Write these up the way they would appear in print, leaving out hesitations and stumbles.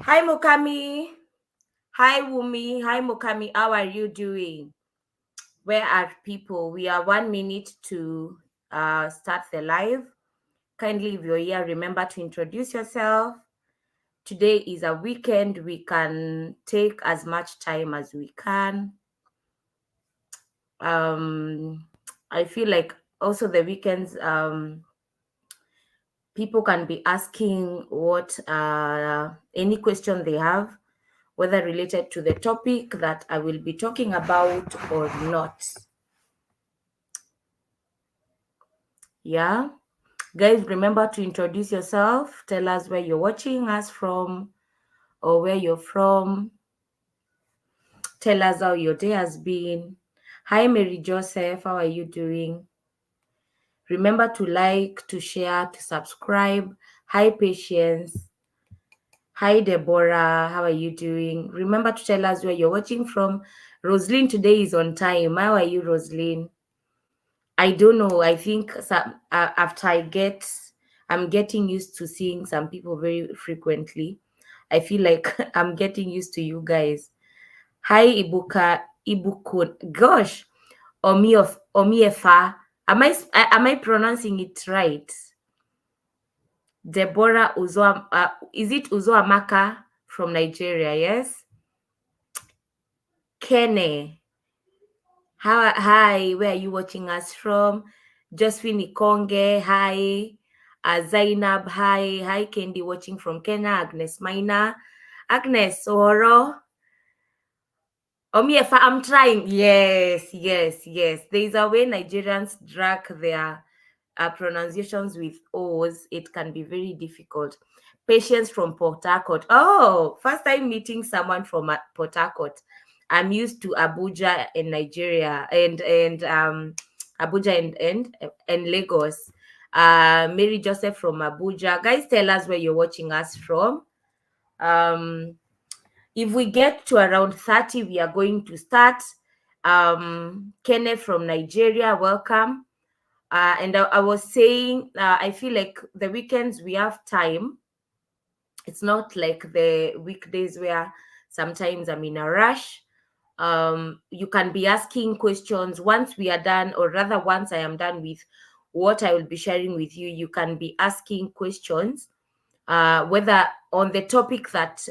Hi Mukami. Hi Wumi. Hi Mukami. How are you doing? Where are people? We are 1 minute to start the live. Kindly, if you're here, remember to introduce yourself. Today is a weekend. We can take as much time as we can. I feel like also the weekends, people can be asking what any question they have, whether related to the topic that I will be talking about or not. Yeah. Guys, remember to introduce yourself. Tell us where you're watching us from or where you're from. Tell us how your day has been. Hi, Mary Joseph. How are you doing? Remember to like, to share, to subscribe. Hi, Patience. Hi, Deborah. How are you doing? Remember to tell us where you're watching from. Roslyn today is on time. How are you, Roslyn? I don't know. I think after I'm getting used to seeing some people very frequently. I feel like I'm getting used to you guys. Hi, Ibukun. Gosh, Omiefa. Am I pronouncing it right? Deborah Uzoa. Is it Uzoamaka from Nigeria? Yes. Kene. Hi, where are you watching us from? Josephine Ikonge, hi. Zainab, hi. Hi, Kendi, watching from Kenya. Agnes Maina. Agnes Oro. Omiefa, I'm trying. Yes. There is a way Nigerians drag their pronunciations with O's. It can be very difficult. Patience from Port Harcourt. Oh, first time meeting someone from Port Harcourt. I'm used to Abuja in Nigeria and Abuja and Lagos. Mary Joseph from Abuja. Guys, tell us where you're watching us from. If we get to around 30, we are going to start. Kenneth from Nigeria, welcome. And I was saying, I feel like the weekends we have time. It's not like the weekdays where sometimes I'm in a rush. You can be asking questions once we are done, or rather, once I am done with what I will be sharing with you, you can be asking questions, whether on the topic that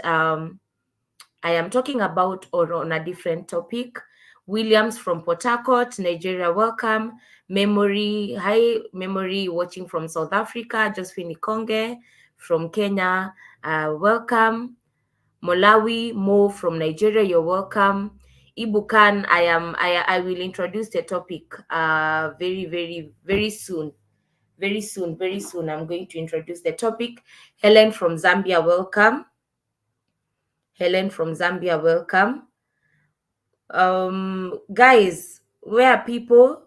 I am talking about or on a different topic. Williams from Port Harcourt, Nigeria, welcome. Memory, hi, Memory, watching from South Africa. Josephine Konge from Kenya, welcome. Malawi, Mo from Nigeria, you're welcome. Ibukan, I will introduce the topic very soon. Very soon. I'm going to introduce the topic. Helen from Zambia, welcome. Helen from Zambia, welcome. Guys, where are people?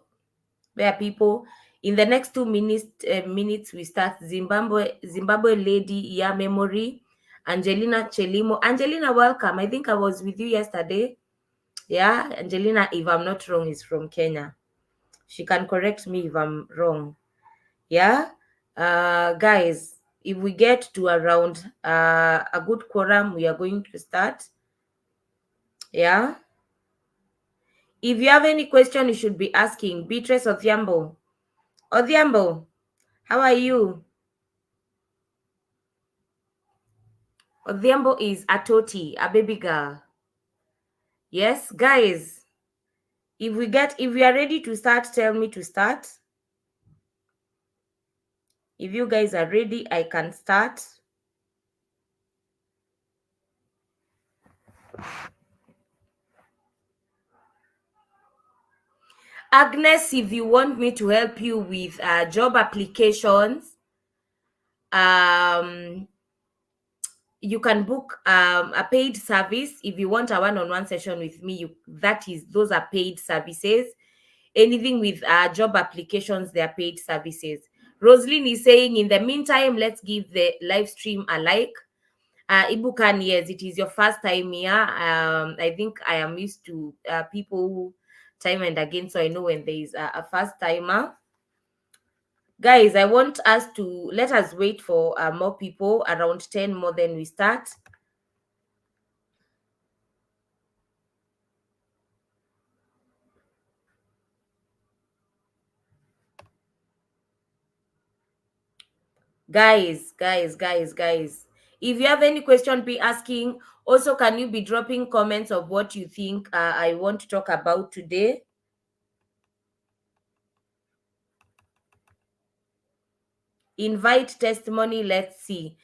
In the next 2 minutes we start. Zimbabwe lady, yeah, Memory. Angelina Chelimo. Angelina, welcome. I think I was with you yesterday. Yeah, Angelina, if I'm not wrong, is from Kenya. She can correct me if I'm wrong. Yeah. Guys, if we get to around a good quorum, we are going to start. Yeah. If you have any question, you should be asking. Beatrice Odhiambo. Odhiambo, how are you? Odhiambo is Atoti, a baby girl. Yes, guys. If we are ready to start, tell me to start. If you guys are ready, I can start. Agnes, if you want me to help you with job applications, you can book a paid service. If you want a one-on-one session with me, those are paid services. Anything with job applications, they are paid services. Roslyn is saying, in the meantime, let's give the live stream a like. Ibukan, yes, it is your first time here. I think I am used to people who time and again, so I know when there is a first timer. Guys, I want us to let us wait for more people, around 10 more, then we start. Guys, if you have any question, be asking. Also, can you be dropping comments of what you think I want to talk about today? Invite testimony. Let's see.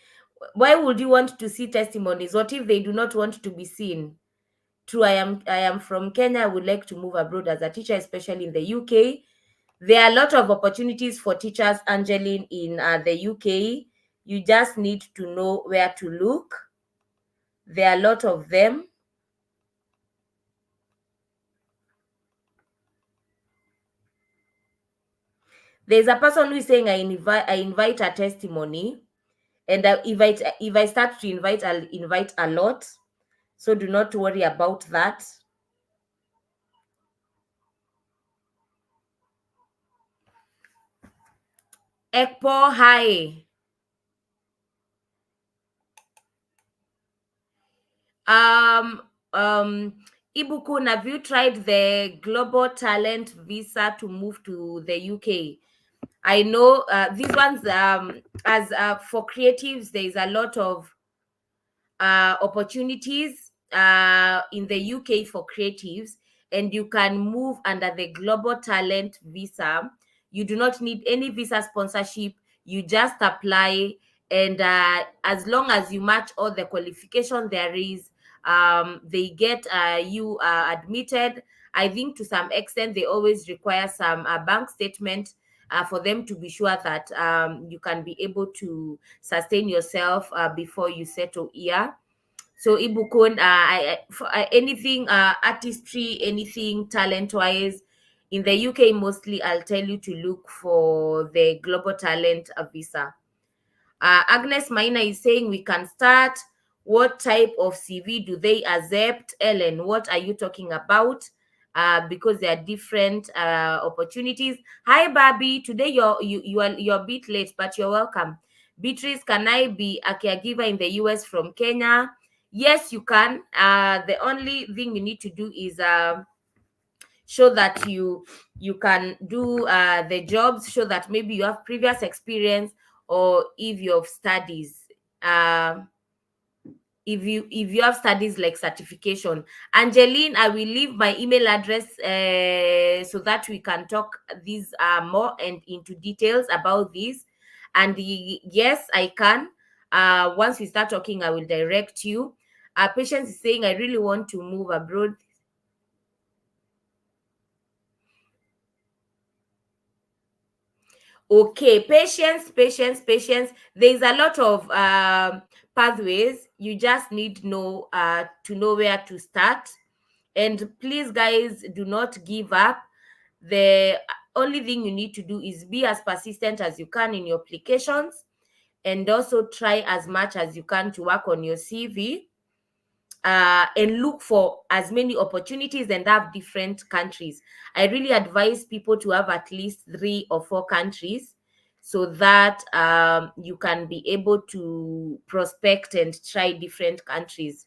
Why would you want to see testimonies? What if they do not want to be seen? True, I am from Kenya. I would like to move abroad as a teacher, especially in the UK. There are a lot of opportunities for teachers, Angeline, in the UK. You just need to know where to look. There are a lot of them. There's a person who is saying I invite a testimony, and if I start to invite, I'll invite a lot. So do not worry about that. Ekpo, hi. Um, um, Ibukun, have you tried the Global Talent Visa to move to the UK? I know these ones, as for creatives, there is a lot of opportunities in the UK for creatives, and you can move under the Global Talent Visa. You do not need any visa sponsorship. You just apply, and as long as you match all the qualification there is, they get you admitted. I think to some extent they always require some bank statement for them to be sure that you can be able to sustain yourself before you settle here. So Ibukun, for anything artistry, anything talent wise, in the UK mostly, I'll tell you to look for the Global Talent Visa. Agnes Maina is saying we can start. What type of CV do they accept? Ellen, what are you talking about? Because there are different opportunities. Hi, Barbie. Today you're a bit late, but you're welcome. Beatrice, can I be a caregiver in the US from Kenya? Yes, you can. The only thing you need to do is show that you can do the jobs, show that maybe you have previous experience, or if you have studies, uh, if you have studies like certification. Angeline, I will leave my email address so that we can talk these more and into details about this. And yes, I can. Once we start talking, I will direct you. Patience is saying I really want to move abroad. Okay, patience. There's a lot of pathways. You just need to know where to start. And please, guys, do not give up. The only thing you need to do is be as persistent as you can in your applications, and also try as much as you can to work on your CV, and look for as many opportunities and have different countries. I really advise people to have at least 3 or 4 countries so that you can be able to prospect and try different countries.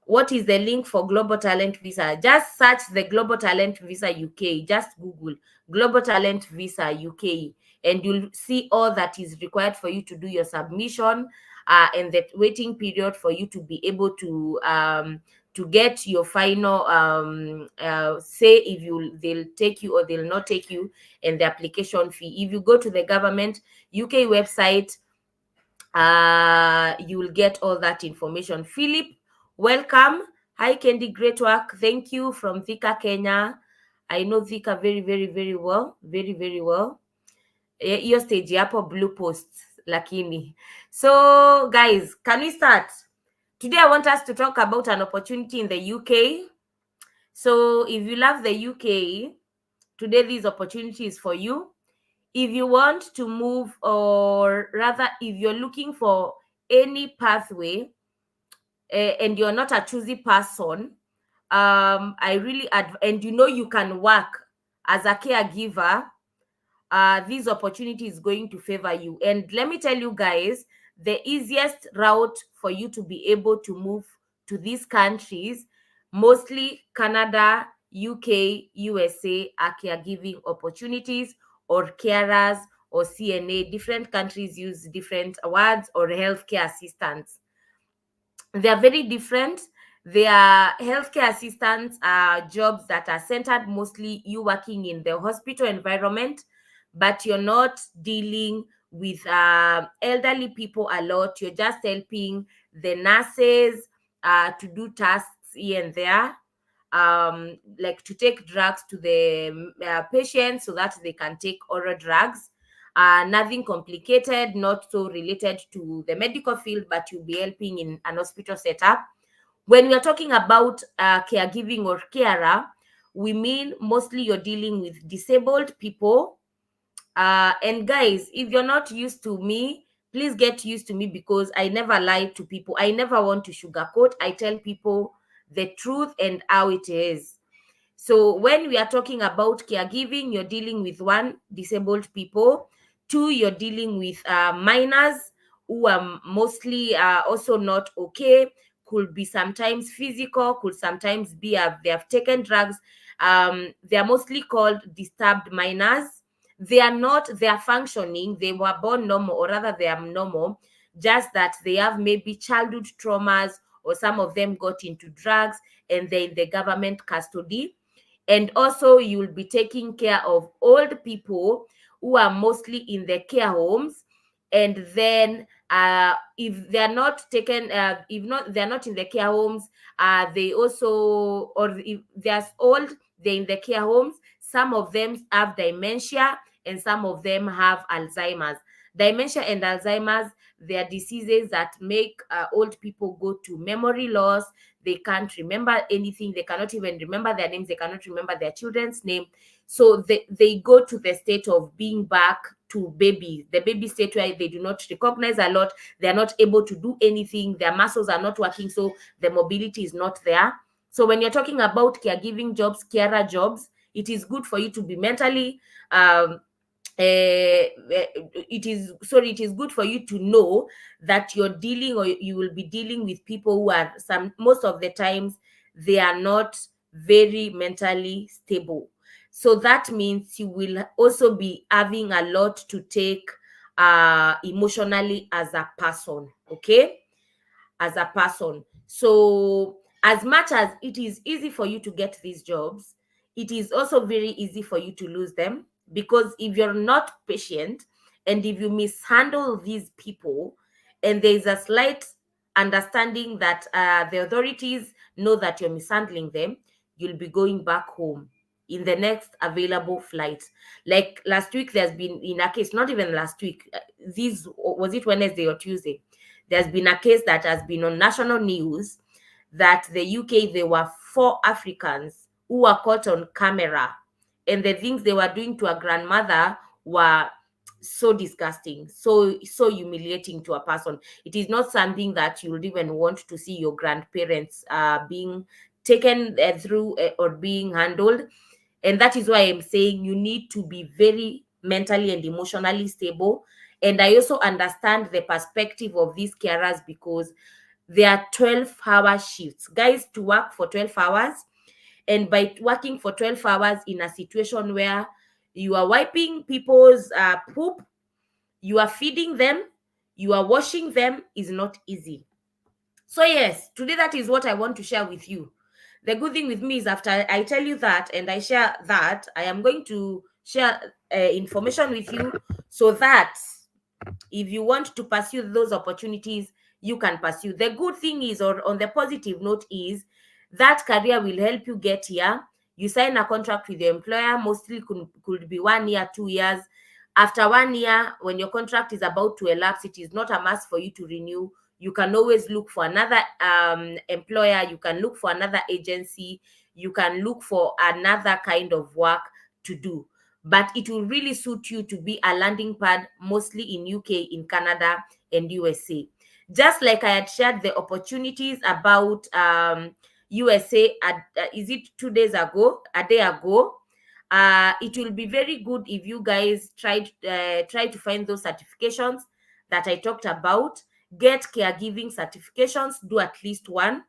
What is the link for Global Talent Visa? Just search the Global Talent Visa UK. Just Google Global Talent Visa UK, and you'll see all that is required for you to do your submission, and the waiting period for you to be able to get your final say if they'll take you or they'll not take you, and the application fee. If you go to the government UK website, you will get all that information. Philip, welcome. Hi, Candy, great work. Thank you from Thika, Kenya. I know Thika very, very, very well. Very, very well. Hiyo stage hapo blue posts lakini. So guys, can we start? Today I want us to talk about an opportunity in the UK. So if you love the UK, today this opportunity is for you. If you want to move, or rather if you're looking for any pathway, and you're not a choosy person, I really and you know you can work as a caregiver, this opportunity is going to favor you. And let me tell you guys, the easiest route for you to be able to move to these countries, mostly Canada, UK, USA, are caregiving opportunities, or carers, or CNA. Different countries use different words, or healthcare assistants. They are very different. They are healthcare assistants are jobs that are centered mostly you working in the hospital environment, but you're not dealing with elderly people a lot. You're just helping the nurses to do tasks here and there, like to take drugs to the patients so that they can take oral drugs. Nothing complicated, not so related to the medical field, but you'll be helping in an hospital setup. When we are talking about caregiving or carer, we mean mostly you're dealing with disabled people. And guys, if you're not used to me, please get used to me, because I never lie to people. I never want to sugarcoat. I tell people the truth and how it is. So when we are talking about caregiving, you're dealing with one, disabled people. Two, you're dealing with minors who are mostly also not okay. Could be sometimes physical, could sometimes be they have taken drugs. They are mostly called disturbed minors. They are functioning. They were born normal, or rather they are normal, just that they have maybe childhood traumas, or some of them got into drugs and they're in the government custody. And also you'll be taking care of old people who are mostly in the care homes. And then if they're not taken if not they're not in the care homes, they also, or if they're old, they're in the care homes, some of them have dementia and some of them have Alzheimer's. Dementia and Alzheimer's, they are diseases that make old people go to memory loss. They can't remember anything. They cannot even remember their names. They cannot remember their children's name. So they go to the state of being back to baby, the baby state, where they do not recognize a lot. They are not able to do anything. Their muscles are not working. So the mobility is not there. So when you're talking about caregiving jobs, carer jobs, it is good for you to be mentally it is good for you to know that you're dealing, or you will be dealing with people who are, most of the times they are not very mentally stable. So that means you will also be having a lot to take emotionally as a person. Okay, as a person. So, as much as it is easy for you to get these jobs, it is also very easy for you to lose them, because if you're not patient and if you mishandle these people, and there is a slight understanding that the authorities know that you're mishandling them, you'll be going back home in the next available flight. Like last week, there's been in a case, not even last week, this was it Wednesday or Tuesday, there's been a case that has been on national news that the UK, there were 4 Africans who were caught on camera, and the things they were doing to a grandmother were so disgusting, so humiliating to a person. It is not something that you would even want to see your grandparents being taken through or being handled. And that is why I'm saying you need to be very mentally and emotionally stable. And I also understand the perspective of these carers, because they are 12-hour shifts. Guys, to work for 12 hours, and by working for 12 hours in a situation where you are wiping people's poop, you are feeding them, you are washing them, is not easy. So yes, today that is what I want to share with you. The good thing with me is, after I tell you that and I share that, I am going to share information with you, so that if you want to pursue those opportunities, you can pursue. The good thing is, or on the positive note, is that career will help you get here. You sign a contract with your employer, mostly could be 1 year, 2 years. After 1 year, when your contract is about to elapse, it is not a must for you to renew. You can always look for another employer. You can look for another agency. You can look for another kind of work to do. But it will really suit you to be a landing pad, mostly in UK, in Canada, and USA. Just like I had shared the opportunities about USA, is it 2 days ago, a day ago? It will be very good if you guys try to find those certifications that I talked about. Get caregiving certifications, do at least one,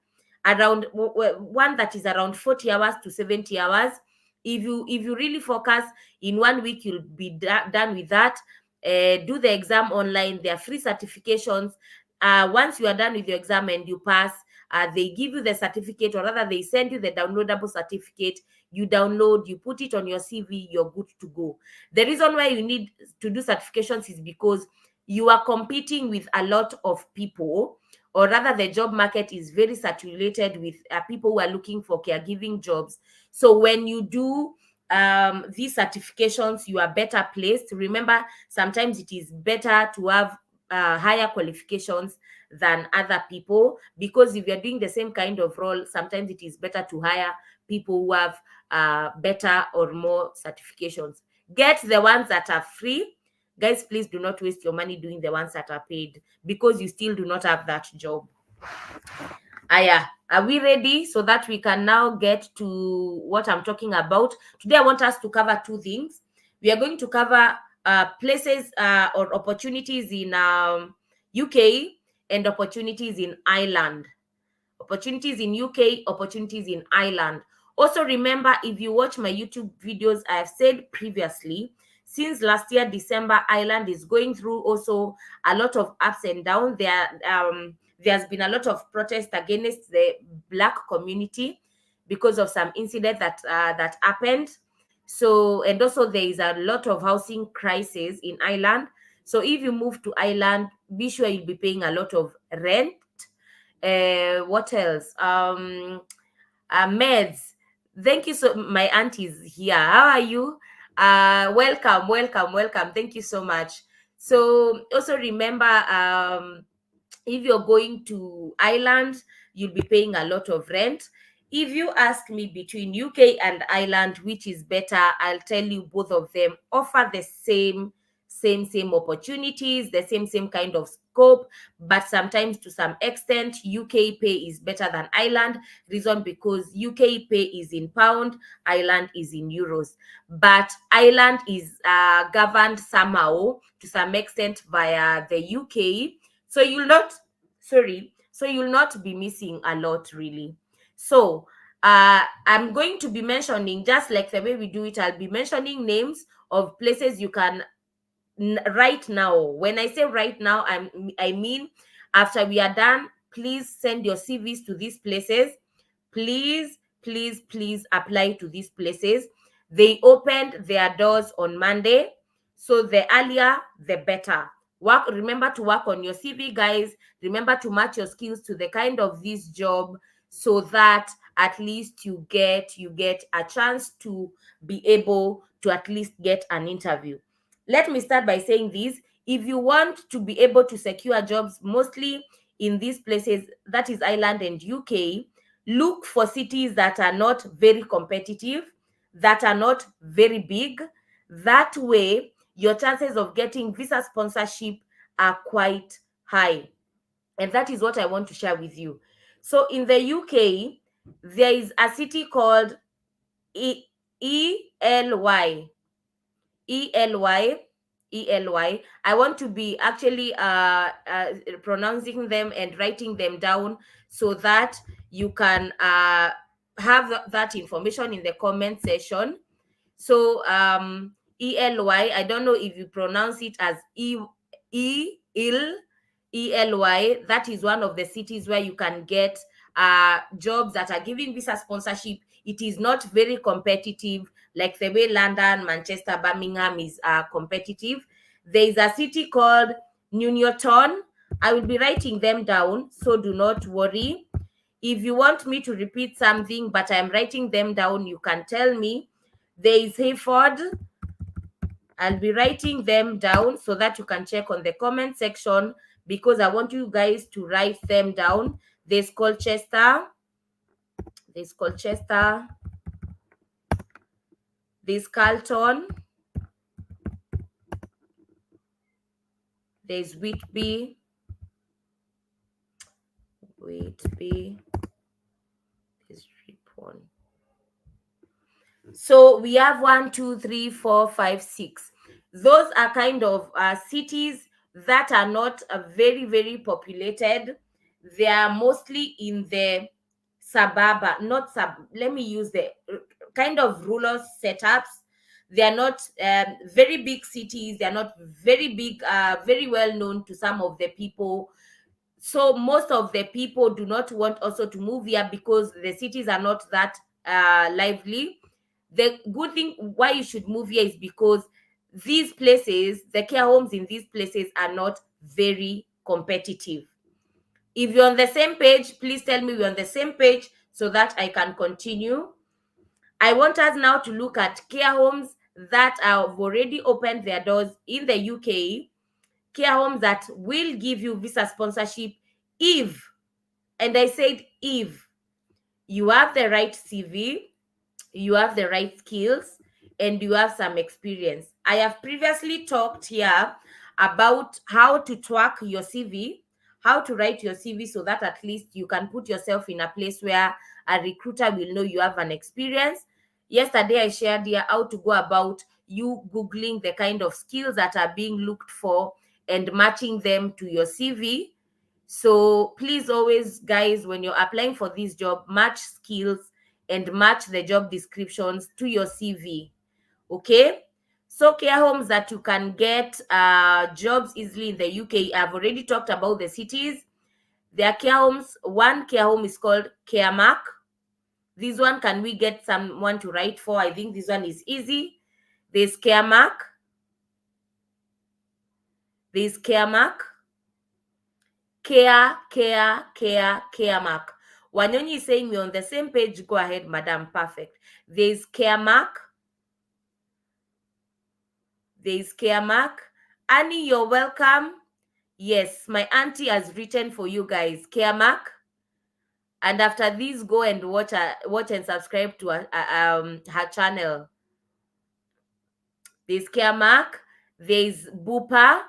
around one that is around 40 hours to 70 hours. If you really focus, in 1 week you'll be done with that. do the exam online. There are free certifications. Once you are done with your exam and you pass, they give you the certificate, or rather they send you the downloadable certificate. You download, you put it on your CV, you're good to go. The reason why you need to do certifications is because you are competing with a lot of people, or rather the job market is very saturated with people who are looking for caregiving jobs. So when you do these certifications, you are better placed. Remember, sometimes it is better to have higher qualifications than other people, because if you're doing the same kind of role, sometimes it is better to hire people who have better or more certifications. Get the ones that are free. Guys, please do not waste your money doing the ones that are paid, because you still do not have that job. Aya, are we ready so that we can now get to what I'm talking about? Today, I want us to cover two things. We are going to cover places or opportunities in UK and opportunities in Ireland. Opportunities in UK, opportunities in Ireland. Also, remember, if you watch my YouTube videos, I have said previously, since last year, December, Ireland is going through also a lot of ups and downs. There's been a lot of protest against the Black community because of some incident that happened. So, and also there is a lot of housing crisis in Ireland. So if you move to Ireland, be sure you'll be paying a lot of rent. What else? Meds. Thank you so. My auntie is here. How are you? Welcome, welcome, welcome. Thank you so much. So also remember, if you're going to Ireland, you'll be paying a lot of rent. If you ask me between UK and Ireland, which is better, I'll tell you both of them offer the same opportunities, the same kind of scope, but sometimes to some extent, UK pay is better than Ireland. Reason because UK pay is in pound, Ireland is in euros. But Ireland is governed somehow to some extent via the UK. So you'll not be missing a lot really. So I'm going to be mentioning, just like the way we do it, I'll be mentioning names of places you can right now. When I say right now, I mean after we are done, please send your CVs to these places. Please apply to these places. They opened their doors on Monday, so the earlier the better. Remember to work on your CV, guys. Remember to match your skills to the kind of this job, so that at least you get a chance to be able to at least get an interview. Let me start by saying this. If you want to be able to secure jobs mostly in these places, that is Ireland and UK, look for cities that are not very competitive, that are not very big. That way, your chances of getting visa sponsorship are quite high. And that is what I want to share with you. So in the UK, there is a city called ELY. ELY. ELY. I want to be actually pronouncing them and writing them down so that you can have that information in the comment section. So ELY, I don't know if you pronounce it as ELY. That is one of the cities where you can get jobs that are giving visa sponsorship. It is not very competitive like the way London, Manchester, Birmingham is competitive. There is a city called Nuneaton. I will be writing them down, so do not worry. If you want me to repeat something, but I'm writing them down, you can tell me. There is Hayford. I'll be writing them down so that you can check on the comment section, because I want you guys to write them down. There's Colchester. There's Colchester. There's Carlton. There's Whitby. There's Ripon. So we have 1, 2, 3, 4, 5, 6. Those are kind of cities that are not very populated. They are mostly in the let me use the kind of rural setups. They are not very big cities. They are not very big, very well known to some of the people. So most of the people do not want also to move here because the cities are not that lively. The good thing why you should move here is because these places, the care homes in these places, are not very competitive. If you're on the same page, please tell me we're on the same page so that I can continue. I want us now to look at care homes that have already opened their doors in the UK, care homes that will give you visa sponsorship if, and I said if, you have the right CV, you have the right skills, and you have some experience. I have previously talked here about how to twerk your CV, how to write your CV so that at least you can put yourself in a place where a recruiter will know you have an experience. Yesterday, I shared here how to go about you Googling the kind of skills that are being looked for and matching them to your CV. So please always, guys, when you're applying for this job, match skills and match the job descriptions to your CV. Okay? So care homes that you can get jobs easily in the UK. I've already talked about the cities. There are care homes. One care home is called CareMark. This one, can we get someone to write for? I think this one is easy. There's CareMark. There's CareMark. CareMark. Wanyonyi is saying we're on the same page. Go ahead, madam. Perfect. There's CareMark. There's CareMark. Annie, you're welcome. Yes, my auntie has written for you guys. CareMark. And after this, go and watch and subscribe to her channel. There's CareMark. There's Bupa.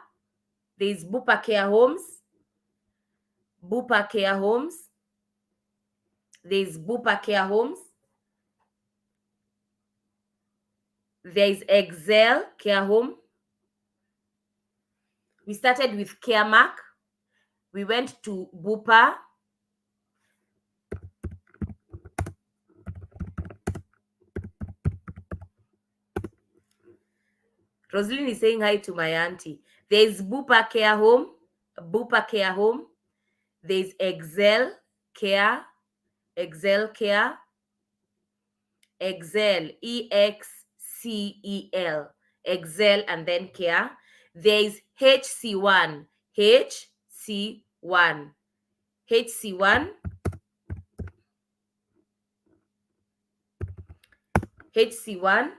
There's Bupa Care Homes. Bupa Care Homes. There's Bupa Care Homes. There's Excel Care Home. We started with CareMark. We went to Bupa. Roslyn is saying hi to my auntie. There's Bupa Care Home. Bupa Care Home. There's Excel Care. Excel Care. Excel. EXCEL. Excel and then Care. There's HC1. HC1. HC1. HC1.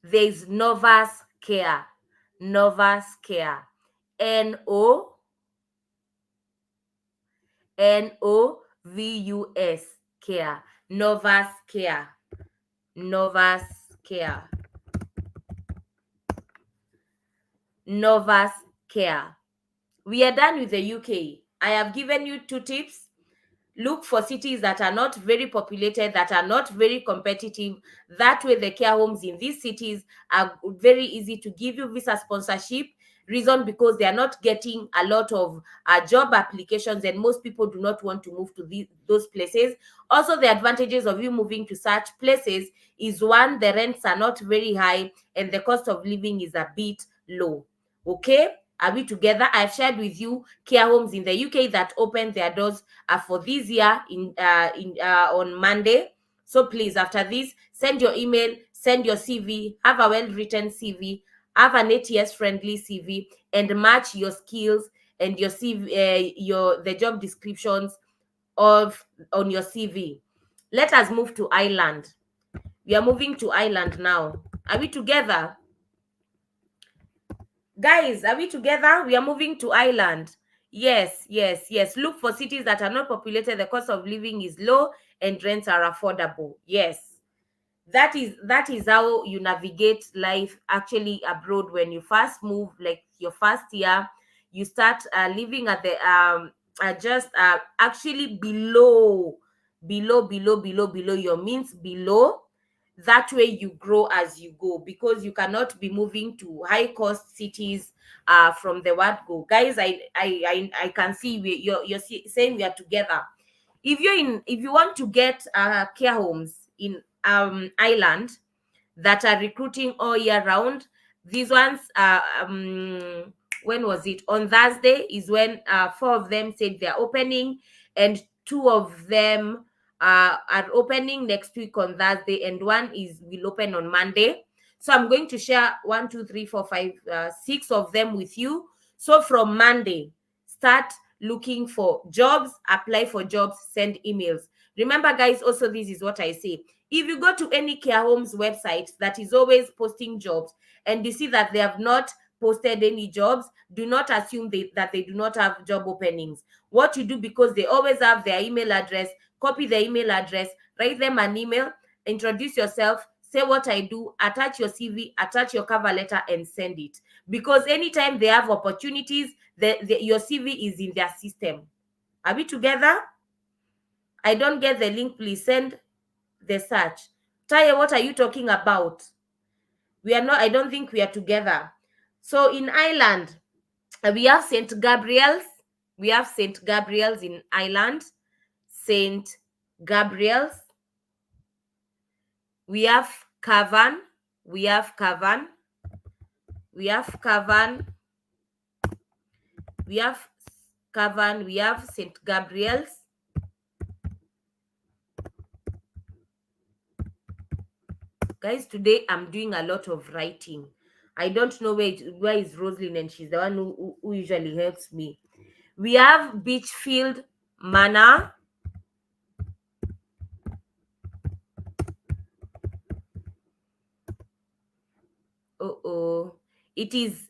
There's Novus Care. Novus Care. NOVUS Care. Novus Care. Novus Care. Novus Care. We are done with the UK. I have given you 2 tips. Look for cities that are not very populated, that are not very competitive. That way, the care homes in these cities are very easy to give you visa sponsorship. Reason because they are not getting a lot of job applications, and most people do not want to move to those places. Also, the advantages of you moving to such places is one, the rents are not very high and the cost of living is a bit low. Okay? Are we together? I've shared with you care homes in the UK that opened their doors for this year on Monday. So please, after this, send your email, send your CV, have a well-written CV, have an ATS-friendly CV, and match your skills and your CV, the job descriptions on your CV. Let us move to Ireland. We are moving to Ireland now. Are we together? Guys, are we together? We are moving to Ireland. Yes. Look for cities that are not populated. The cost of living is low and rents are affordable. Yes. That is how you navigate life actually abroad. When you first move, like your first year, you start living at the just actually below your means, below. That way you grow as you go, because you cannot be moving to high cost cities from the word go. Guys, I can see you're saying we are together. If you want to get care homes in island that are recruiting all year round. These ones, when was it? On Thursday is when 4 of them said they're opening, and 2 of them are opening next week on Thursday, and one is will open on Monday. So I'm going to share 1, 2, 3, 4, 5, 6 of them with you. So from Monday, start looking for jobs, apply for jobs, send emails. Remember, guys, also this is what I say. If you go to any care homes website that is always posting jobs and you see that they have not posted any jobs, do not assume that they do not have job openings. What you do, because they always have their email address, copy their email address, write them an email, introduce yourself, say what I do, attach your CV, attach your cover letter, and send it. Because anytime they have opportunities, your CV is in their system. Are we together? I don't get the link. Please send the search. Taye, what are you talking about? We are not, I don't think we are together. So in Ireland, we have St. Gabriel's. We have St. Gabriel's in Ireland. St. Gabriel's. We have Cavan. We have Cavan. We have Cavan. We have Cavan. We have St. Gabriel's. Guys, today I'm doing a lot of writing. I don't know where is Roslyn, and she's the one who usually helps me. We have Beachfield Manor. It is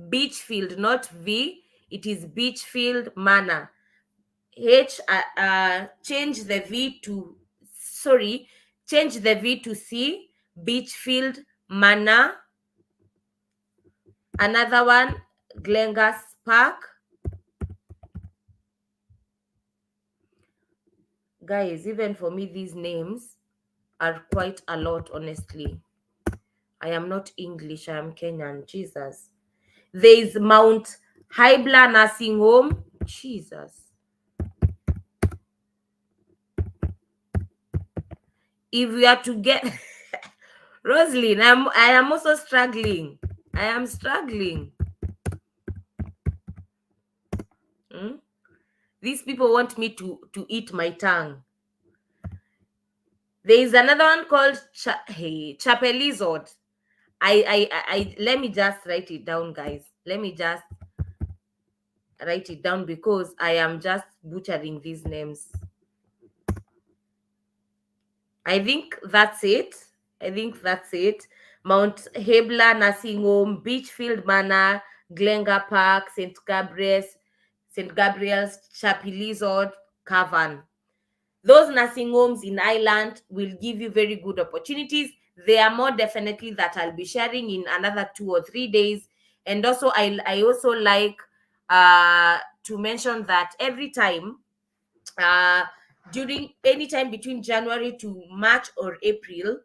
Beachfield, not V. It is Beachfield Manor. Change the V to C. Beachfield Manor. Another one, Glengas Park. Guys, even for me, these names are quite a lot, honestly. I am not English, I am Kenyan. Jesus. There is Mount Hybla Nursing Home. Jesus. If we are to get Roslyn, I am also struggling. I am struggling. These people want me to eat my tongue. There is another one called Chapelizod. I let me just write it down, guys. Let me just write it down because I am just butchering these names. I think that's it. Mount Hebla Nursing Home, Beachfield Manor, Glengar Park, St. Gabriel's, Chapelizod, Cavan. Those nursing homes in Ireland will give you very good opportunities. There are more definitely that I'll be sharing in another 2 or 3 days. And also, I also like to mention that every time, during any time between January to March or April,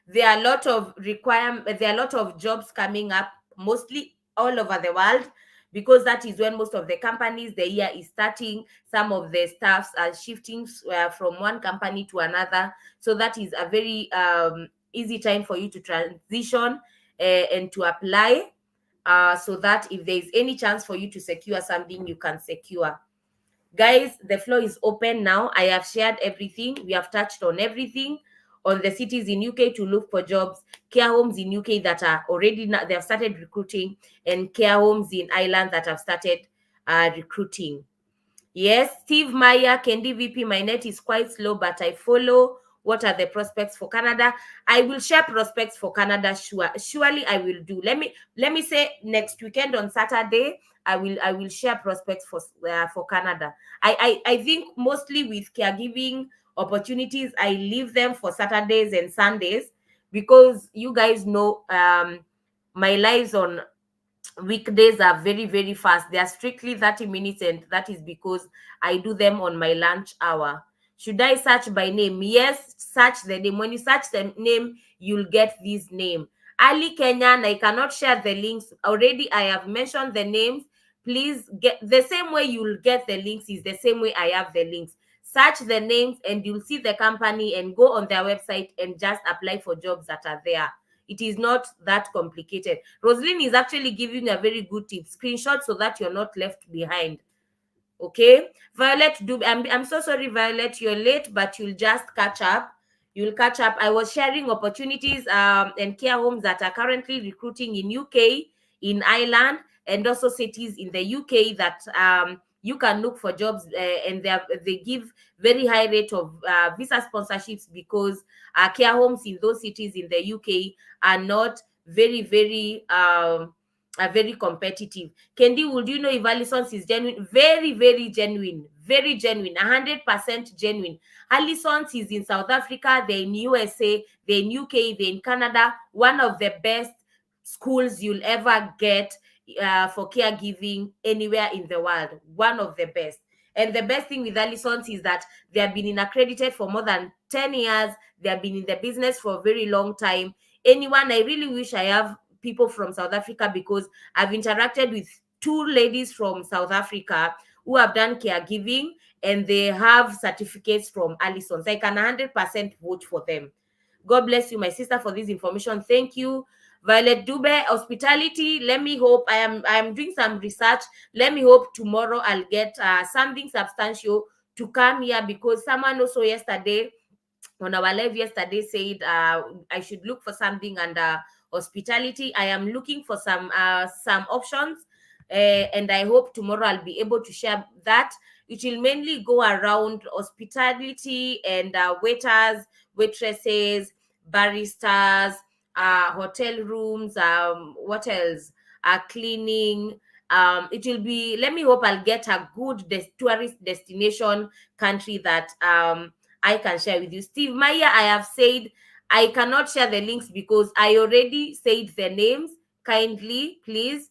there are a lot of jobs coming up, mostly all over the world, because that is when most of the companies, the year is starting. Some of the staffs are shifting from one company to another. So that is a very easy time for you to transition and to apply, so that if there is any chance for you to secure something, you can secure. Guys, the floor is open now. I have shared everything. We have touched on everything, on the cities in UK to look for jobs, care homes in UK that are already, they have started recruiting, and care homes in Ireland that have started recruiting. Yes, Steve Meyer, Kendi VP, my net is quite slow, but I follow. What are the prospects for Canada? I will share prospects for Canada. Surely I will do. Let me say next weekend on Saturday, I will share prospects for Canada. I think mostly with caregiving opportunities, I leave them for Saturdays and Sundays, because you guys know my lives on weekdays are very, very fast. They are strictly 30 minutes, and that is because I do them on my lunch hour. Should I search by name? Yes, search the name. When you search the name, you'll get this name. Ali Kenyan, I cannot share the links. Already I have mentioned the names. Please get the same way you'll get the links is the same way I have the links. search the names and you'll see the company, and go on their website and just apply for jobs that are there. It is not that complicated. Rosaline is actually giving a very good tip. Screenshot so that you're not left behind. Okay, Violet, I'm so sorry, Violet, you're late, but you'll just catch up. You'll catch up. I was sharing opportunities and care homes that are currently recruiting in UK, in Ireland, and also cities in the UK that you can look for jobs, and they give very high rate of visa sponsorships, because care homes in those cities in the UK are not very competitive. Kendi, would you know if Allison's is genuine? Very, very genuine. Very genuine. 100% genuine. Allison's is in South Africa, they're in USA, they're in UK, they're in Canada. One of the best schools you'll ever get for caregiving anywhere in the world. One of the best. And the best thing with Allison's is that they have been accredited for more than 10 years. They have been in the business for a very long time. Anyone, I really wish I have people from South Africa, because I've interacted with two ladies from South Africa who have done caregiving, and they have certificates from Allison's. I can 100% vote for them. God bless you, my sister, for this information. Thank you. Violet Dube, hospitality. Let me hope I am doing some research. Let me hope tomorrow I'll get something substantial to come here, because someone also yesterday on our live yesterday said I should look for something under hospitality. I am looking for some options, and I hope tomorrow I'll be able to share that. It will mainly go around hospitality and waiters, waitresses, baristas, hotel rooms, what else? Cleaning. It will be, let me hope I'll get a good tourist destination country that I can share with you. Steve Maya, I have said I cannot share the links because I already said the names. Kindly, please.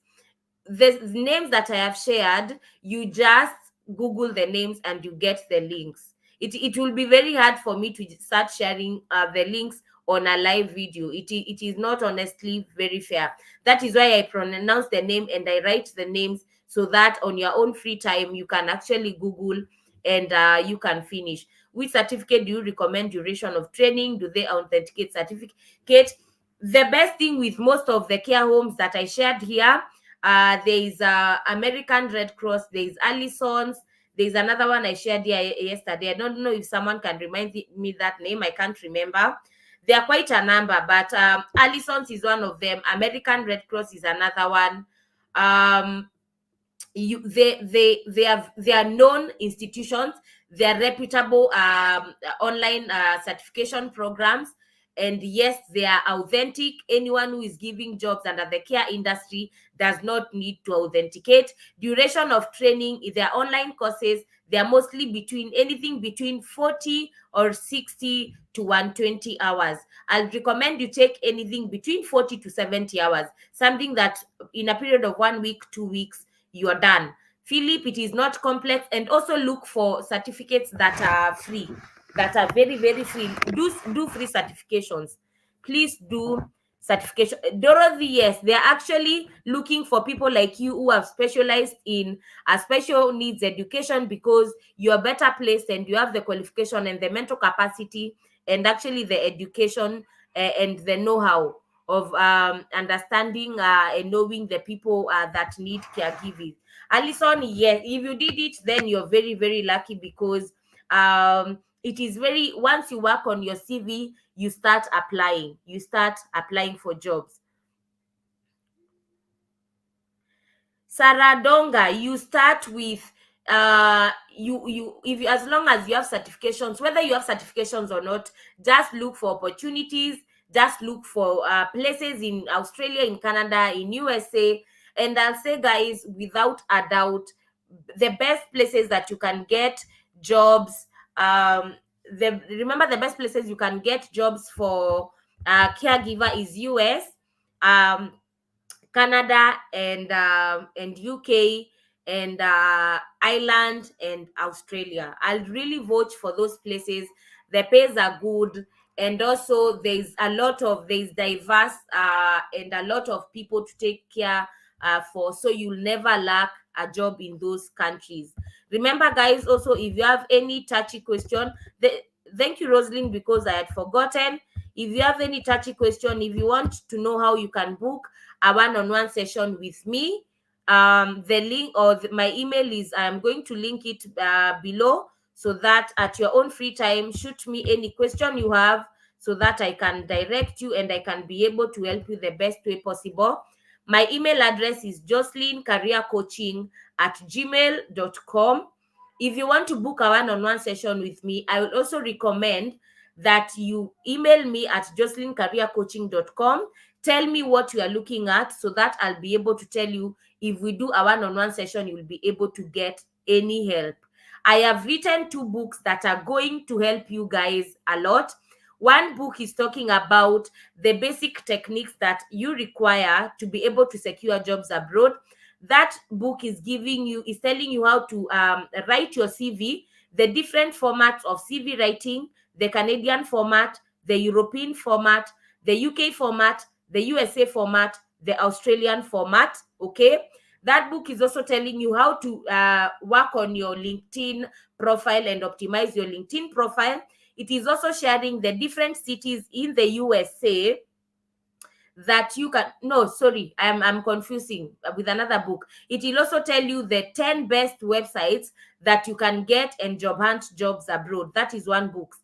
The names that I have shared, you just Google the names and you get the links. It will be very hard for me to start sharing the links on a live video. It is not honestly very fair. That is why I pronounce the name and I write the names, so that on your own free time you can actually Google and you can finish. Which certificate do you recommend? Duration of training? Do they authenticate certificate? The best thing with most of the care homes that I shared here, there is American Red Cross, there is Allison's, there's another one I shared here yesterday. I don't know if someone can remind me that name. I can't remember. There are quite a number, but Allison's is one of them. American Red Cross is another one. They are known institutions. They are reputable online certification programs, and yes, they are authentic. Anyone who is giving jobs under the care industry does not need to authenticate. Duration of training is their online courses. They are mostly anything between 40 or 60 to 120 hours. I'll recommend you take anything between 40 to 70 hours, something that in a period of 1 week, 2 weeks, you are done. Philip, it is not complex. And also look for certificates that are free, that are very, very free. Do free certifications. Please do certification. Dorothy, yes, they're actually looking for people like you who have specialized in a special needs education, because you're better placed and you have the qualification and the mental capacity and actually the education and the know-how of understanding and knowing the people that need caregiving. Allison, yes, if you did it, then you're very, very lucky, because it is very, once you work on your CV, you start applying for jobs. Saradonga, you start with as long as you have certifications, whether you have certifications or not, just look for opportunities, just look for places in Australia, in Canada, in USA. And I'll say, guys, without a doubt, the best places that you can get jobs, remember, the best places you can get jobs for caregiver is US, Canada, and UK, and Ireland, and Australia. I'll really vote for those places. The pays are good, and also there's diverse and a lot of people to take care for, so you'll never lack a job in those countries. Remember, guys, also, if you have any touchy question, thank you, Rosalind, because I had forgotten. If you have any touchy question, if you want to know how you can book a one-on-one session with me, the link or my email is, I'm going to link it below, so that at your own free time, shoot me any question you have, so that I can direct you and I can be able to help you the best way possible. My email address is jocelyncareercoaching@gmail.com. If you want to book a one-on-one session with me, I would also recommend that you email me at jocelyncareercoaching.com. Tell me what you are looking at, so that I'll be able to tell you if we do a one-on-one session, you will be able to get any help. I have written 2 books that are going to help you guys a lot. One book is talking about the basic techniques that you require to be able to secure jobs abroad. That book is telling you how to write your CV, the different formats of CV writing, the Canadian format, the European format, the UK format, the USA format, the Australian format. Okay. That book is also telling you how to work on your LinkedIn profile and optimize your LinkedIn profile. It is also sharing the different cities in the USA that you can, no, sorry, I'm confusing with another book. It will also tell you the 10 best websites that you can get and job hunt jobs abroad. That is one book.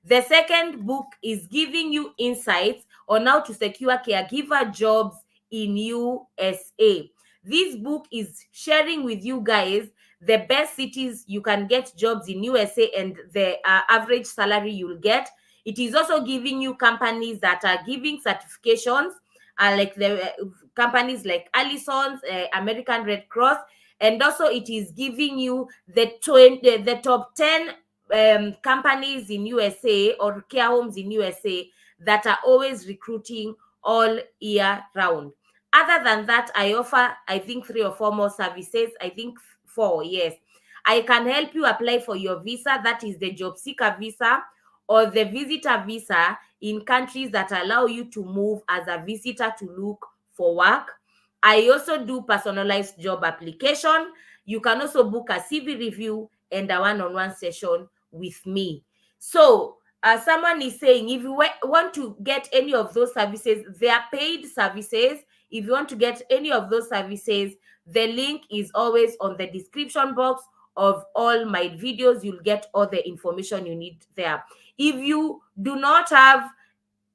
The second book is giving you insights on how to secure caregiver jobs in USA. This book is sharing with you guys the best cities you can get jobs in USA and the average salary you'll get. It is also giving you companies that are giving certifications, like the companies like Allison's, American Red Cross, and also it is giving you the top 10 companies in USA or care homes in USA that are always recruiting all year round. Other than that, I offer, I think, 3 or 4 more services. I think 4, yes. I can help you apply for your visa, that is the job seeker visa, or the visitor visa in countries that allow you to move as a visitor to look for work. I also do personalized job application. You can also book a CV review and a one-on-one session with me. So, someone is saying, if you want to get any of those services, they are paid services. If you want to get any of those services, the link is always on the description box of all my videos. You'll get all the information you need there. If you do not have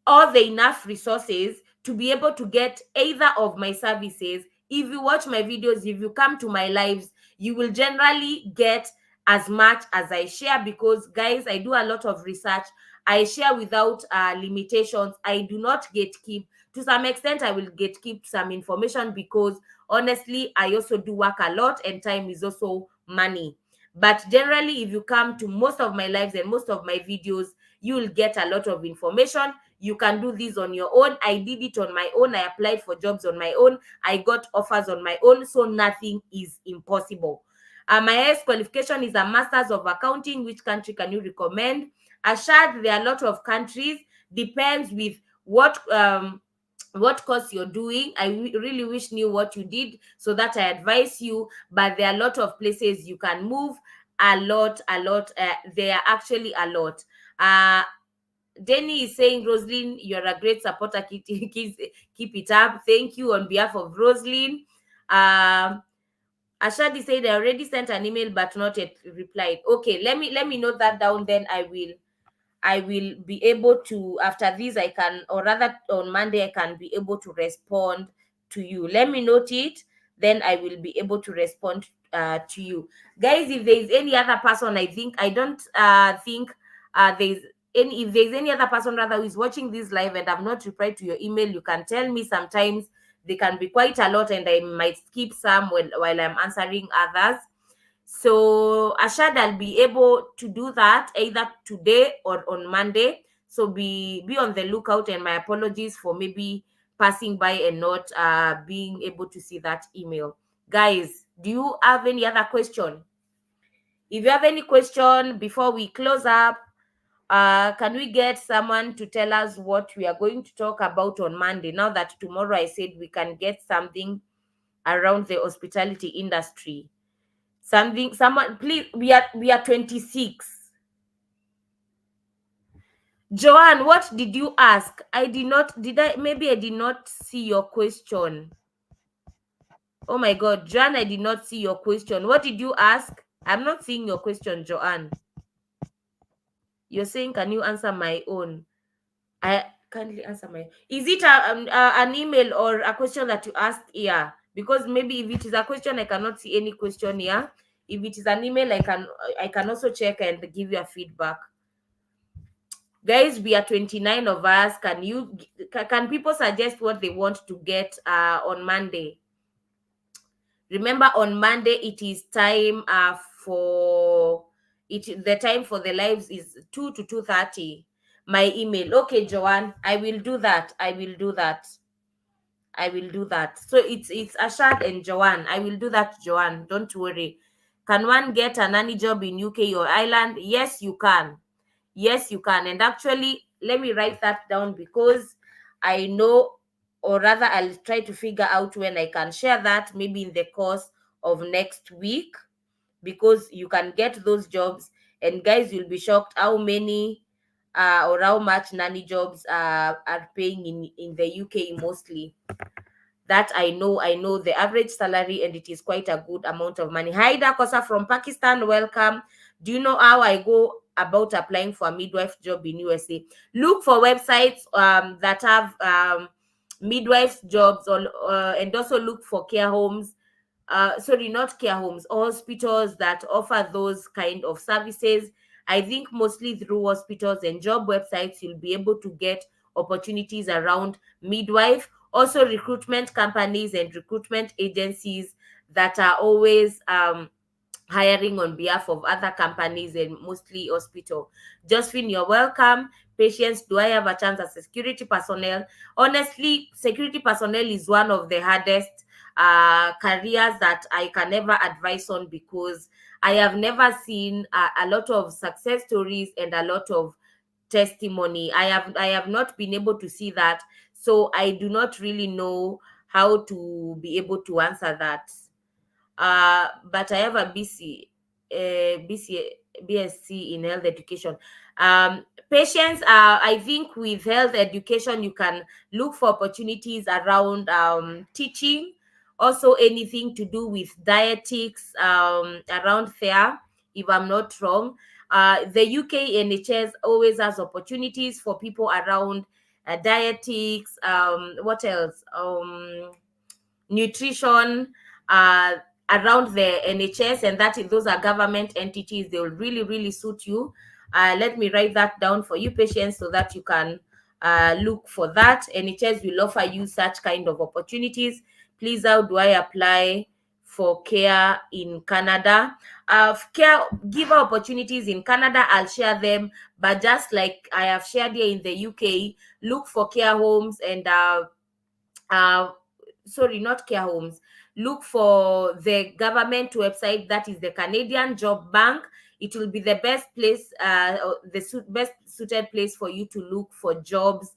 all the enough resources to be able to get either of my services, if you watch my videos, if you come to my lives, you will generally get as much as I share, because, guys, I do a lot of research. I share without limitations. I do not gatekeep. To some extent, I will gatekeep some information because, honestly, I also do work a lot and time is also money. But generally, if you come to most of my lives and most of my videos, you will get a lot of information. You can do this on your own. I did it on my own. I applied for jobs on my own. I got offers on my own. So nothing is impossible. My highest qualification is a Master's of Accounting. Which country can you recommend? Ashad, there are a lot of countries. Depends with what course you're doing. I really wish knew what you did so that I advise you, but there are a lot of places you can move. A lot. There are actually a lot. Denny is saying, Roslyn, you're a great supporter. Keep it up. Thank you on behalf of Roslyn. Ashadi said, I already sent an email but not yet replied. Okay, let me note that down. Then I will be able to, after this, I can, or rather on Monday, I can be able to respond to you. Let me note it, then I will be able to respond to you. Guys, if there is any other person, I don't think if there's any other person rather who is watching this live and I've not replied to your email, you can tell me. Sometimes they can be quite a lot and I might skip some while I'm answering others. So, Ashad, I'll be able to do that either today or on Monday. So be on the lookout, and my apologies for maybe passing by and not being able to see that email. Guys, do you have any other question? If you have any question before we close up, can we get someone to tell us what we are going to talk about on Monday? Now that tomorrow I said we can get something around the hospitality industry. Someone, please, we are 26. Joanne, what did you ask? Maybe I did not see your question. Oh my God, Joanne, I did not see your question. What did you ask? I'm not seeing your question, Joanne. You're saying, can you answer my own? I kindly answer my. Is it an email or a question that you asked here? Because maybe if it is a question, I cannot see any question here. If it is an email, I can also check and give you a feedback. Guys, we are 29 of us. Can people suggest what they want to get on Monday? Remember, on Monday it is time for it. The time for the lives is 2 to 2:30. My email. Okay, Joanne, I will do that. I will do that. I will do that. So it's Ashad and Joanne. I will do that, Joanne. Don't worry. Can one get a nanny job in UK or Ireland? Yes, you can. Yes, you can. And actually, let me write that down because I know, or rather, I'll try to figure out when I can share that, maybe in the course of next week, because you can get those jobs. And guys, you'll be shocked how many or how much nanny jobs are paying in the UK mostly. That I know the average salary, and it is quite a good amount of money. Hi Dakosa from Pakistan, welcome. Do you know how I go about applying for a midwife job in USA? Look for websites that have midwife jobs, and also look for care homes, sorry, not care homes, hospitals that offer those kind of services. I think mostly through hospitals and job websites you'll be able to get opportunities around midwife. Also recruitment companies and recruitment agencies that are always hiring on behalf of other companies and mostly hospital. Josephine, you're welcome. Patience, do I have a chance as a security personnel? Honestly, security personnel is one of the hardest careers that I can never advise on, because I have never seen a lot of success stories and a lot of testimony. I have not been able to see that, so I do not really know how to be able to answer that. But I have a BSc in health education. Patients, I think with health education, you can look for opportunities around teaching, also anything to do with dietetics around there, if I'm not wrong. The UK NHS always has opportunities for people around dietetics. What else? Nutrition, uh, around the NHS, and those are government entities. They will really, really suit you. Let me write that down for you, patients, so that you can look for that. NHS will offer you such kind of opportunities. Please, how do I apply for care in Canada? Care giver opportunities in Canada, I'll share them, but just like I have shared here in the UK, look for care homes and uh sorry, not care homes. Look for the government website, that is the Canadian Job Bank. It will be the best place, best suited place for you to look for jobs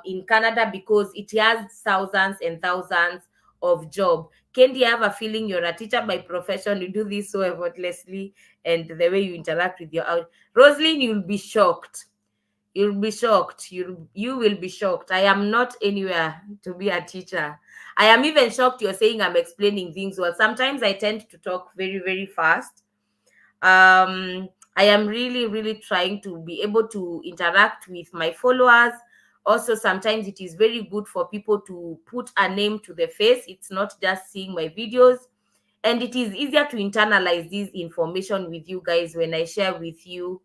in Canada, because it has thousands and thousands of job. Kendi, I have a feeling you're a teacher by profession. You do this so effortlessly, and the way you interact with your out. Roslyn, you'll be shocked. You'll be shocked. You will be shocked. I am not anywhere to be a teacher. I am even shocked you're saying I'm explaining things well. Sometimes I tend to talk very, very fast. I am really, really trying to be able to interact with my followers. Also, sometimes it is very good for people to put a name to the face. It's not just seeing my videos. And it is easier to internalize this information with you guys when I share with you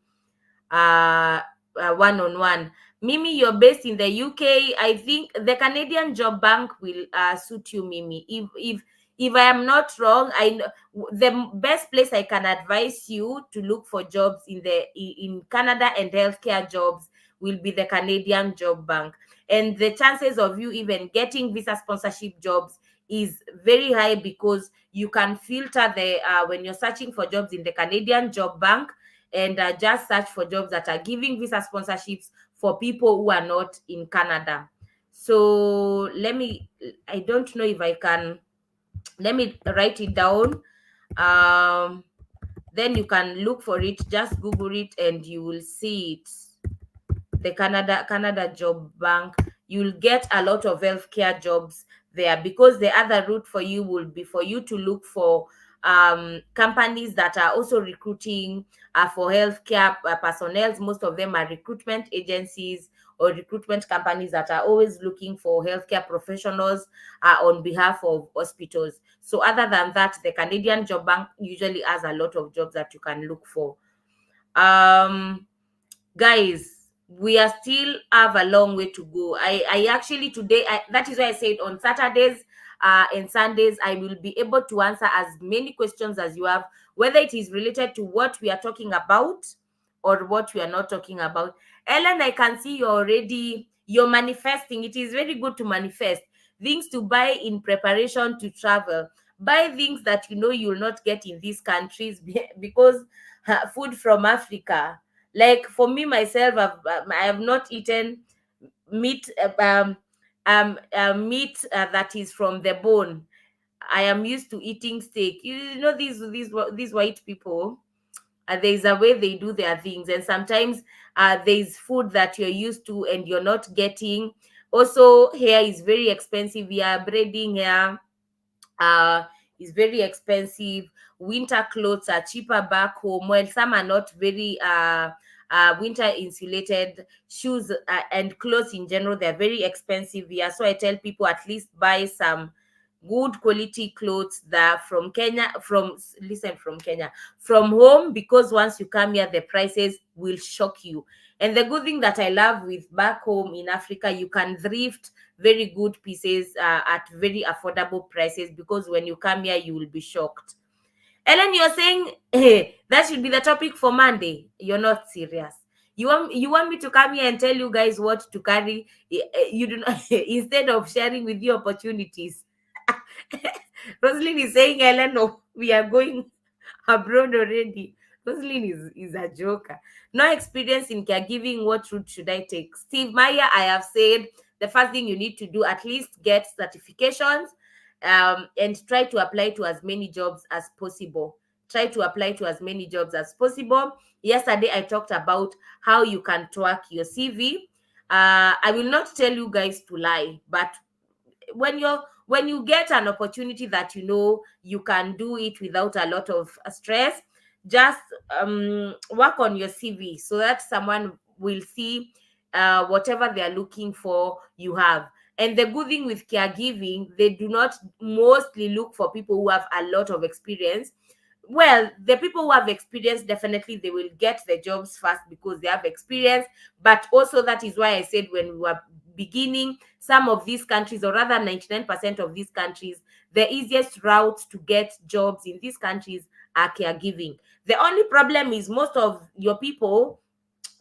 uh, one-on-one. Mimi, you're based in the UK. I think the Canadian Job Bank will suit you, Mimi. If I am not wrong, I know the best place I can advise you to look for jobs in Canada and healthcare jobs will be the Canadian Job Bank. And the chances of you even getting visa sponsorship jobs is very high, because you can filter when you're searching for jobs in the Canadian Job Bank, and just search for jobs that are giving visa sponsorships for people who are not in Canada. So I don't know if I can Let me write it down. um then you can look for it, just google it and you will see it. The Canada Job Bank. You'll get a lot of healthcare jobs there, because the other route for you will be for you to look for companies that are also recruiting for healthcare personnel. Most of them are recruitment agencies or recruitment companies that are always looking for healthcare professionals on behalf of hospitals. So other than that, the Canadian Job Bank usually has a lot of jobs that you can look for. um Guys, we are still have a long way to go. I actually today, that is why I said on Saturdays and Sundays I will be able to answer as many questions as you have, whether it is related to what we are talking about or what we are not talking about. Ellen, I can see you're manifesting. It is very good to manifest things to buy in preparation to travel. Buy things that you know you will not get in these countries because food from Africa, like for me myself, I have not eaten meat, meat that is from the bone. I am used to eating steak. You know, these white people, there is a way they do their things, and sometimes there is food that you're used to and you're not getting. Also, hair is very expensive. We are braiding hair, uh is very expensive. Winter clothes are cheaper back home, while some are not very winter insulated. Shoes and clothes in general, they're very expensive here. So I tell people at least buy some good quality clothes that from Kenya, from Kenya, from home, because once you come here the prices will shock you. And the good thing that I love with back home in Africa, you can thrift very good pieces at very affordable prices, because when you come here you will be shocked. Ellen, you're saying that should be the topic for Monday. You're not serious. You want me to come here and tell you guys what to carry? You do not instead of sharing with you opportunities. Roslyn is saying, Ellen, no, we are going abroad already. Roslyn is a joker. No experience in caregiving. What route should I take? Steve Meyer, I have said the first thing you need to do, at least get certifications, and try to apply to as many jobs as possible. Try to apply to as many jobs as possible. Yesterday, I talked about how you can track your CV. I will not tell you guys to lie, but when you get an opportunity that you know you can do it without a lot of stress, just work on your CV so that someone will see whatever they are looking for you have. And the good thing with caregiving, they do not mostly look for people who have a lot of experience. Well, the people who have experience, definitely they will get the jobs first because they have experience. But also, that is why I said when we were beginning, some of these countries, or rather 99% of these countries, the easiest route to get jobs in these countries are caregiving. The only problem is most of your people,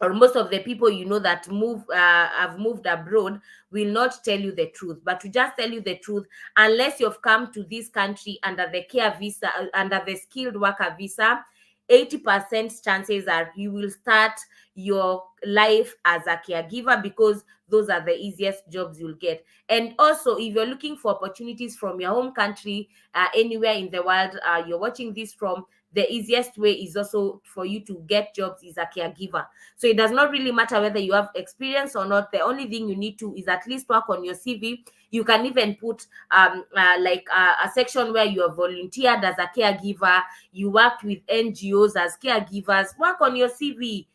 or most of the people you know that have moved abroad, will not tell you the truth. But to just tell you the truth, unless you've come to this country under the care visa, under the skilled worker visa, 80% chances are you will start your life as a caregiver, because those are the easiest jobs you'll get. And also, if you're looking for opportunities from your home country, anywhere in the world you're watching this from, the easiest way is also for you to get jobs is a caregiver. So it does not really matter whether you have experience or not. The only thing you need to is at least work on your CV. You can even put a section where you are volunteered as a caregiver, you worked with NGOs as caregivers. Work on your CV.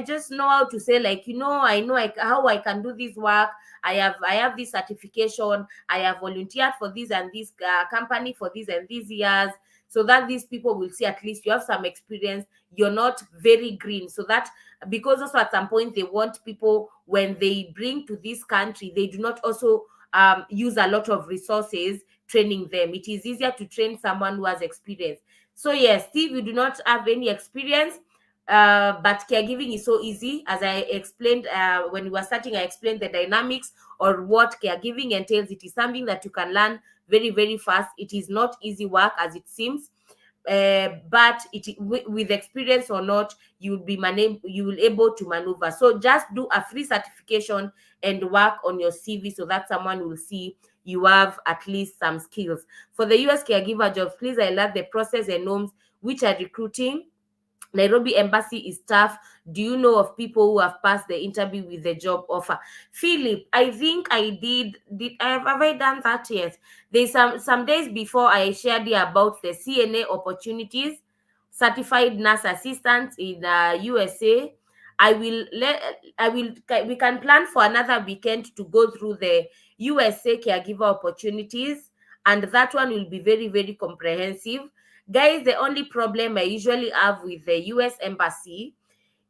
Just know how to say, like, I know how I can do this work. I have this certification. I have volunteered for this and this company for this and these years, so that these people will see at least you have some experience. You're not very green, so that, because also at some point they want people, when they bring to this country, they do not also use a lot of resources training them. It is easier to train someone who has experience. So yes, Steve, you do not have any experience, but caregiving is so easy. As I explained when we were starting, I explained the dynamics or what caregiving entails. It is something that you can learn very, very fast. It is not easy work as it seems. but with experience or not, you will able to maneuver. So just do a free certification and work on your CV so that someone will see you have at least some skills. For the US caregiver jobs, please highlight the process and norms which are recruiting. Nairobi embassy is tough. Do you know of people who have passed the interview with the job offer? Philip, I think I did. Have I done that yet? There's some days before I shared here about the CNA opportunities, certified nurse assistant in USA. I will we can plan for another weekend to go through the USA caregiver opportunities, and that one will be very, very comprehensive. Guys, the only problem I usually have with the US embassy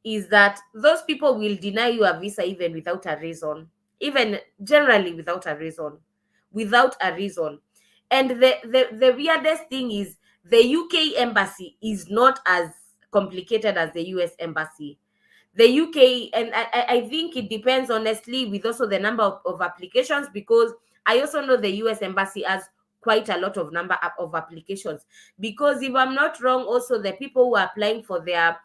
is that those people will deny you a visa even without a reason, even generally without a reason, without a reason. And the weirdest thing is the UK embassy is not as complicated as the US embassy. The UK, and I think it depends honestly with also the number of applications, because I also know the US embassy has quite a lot of number of applications, because if I'm not wrong, also the people who are applying for their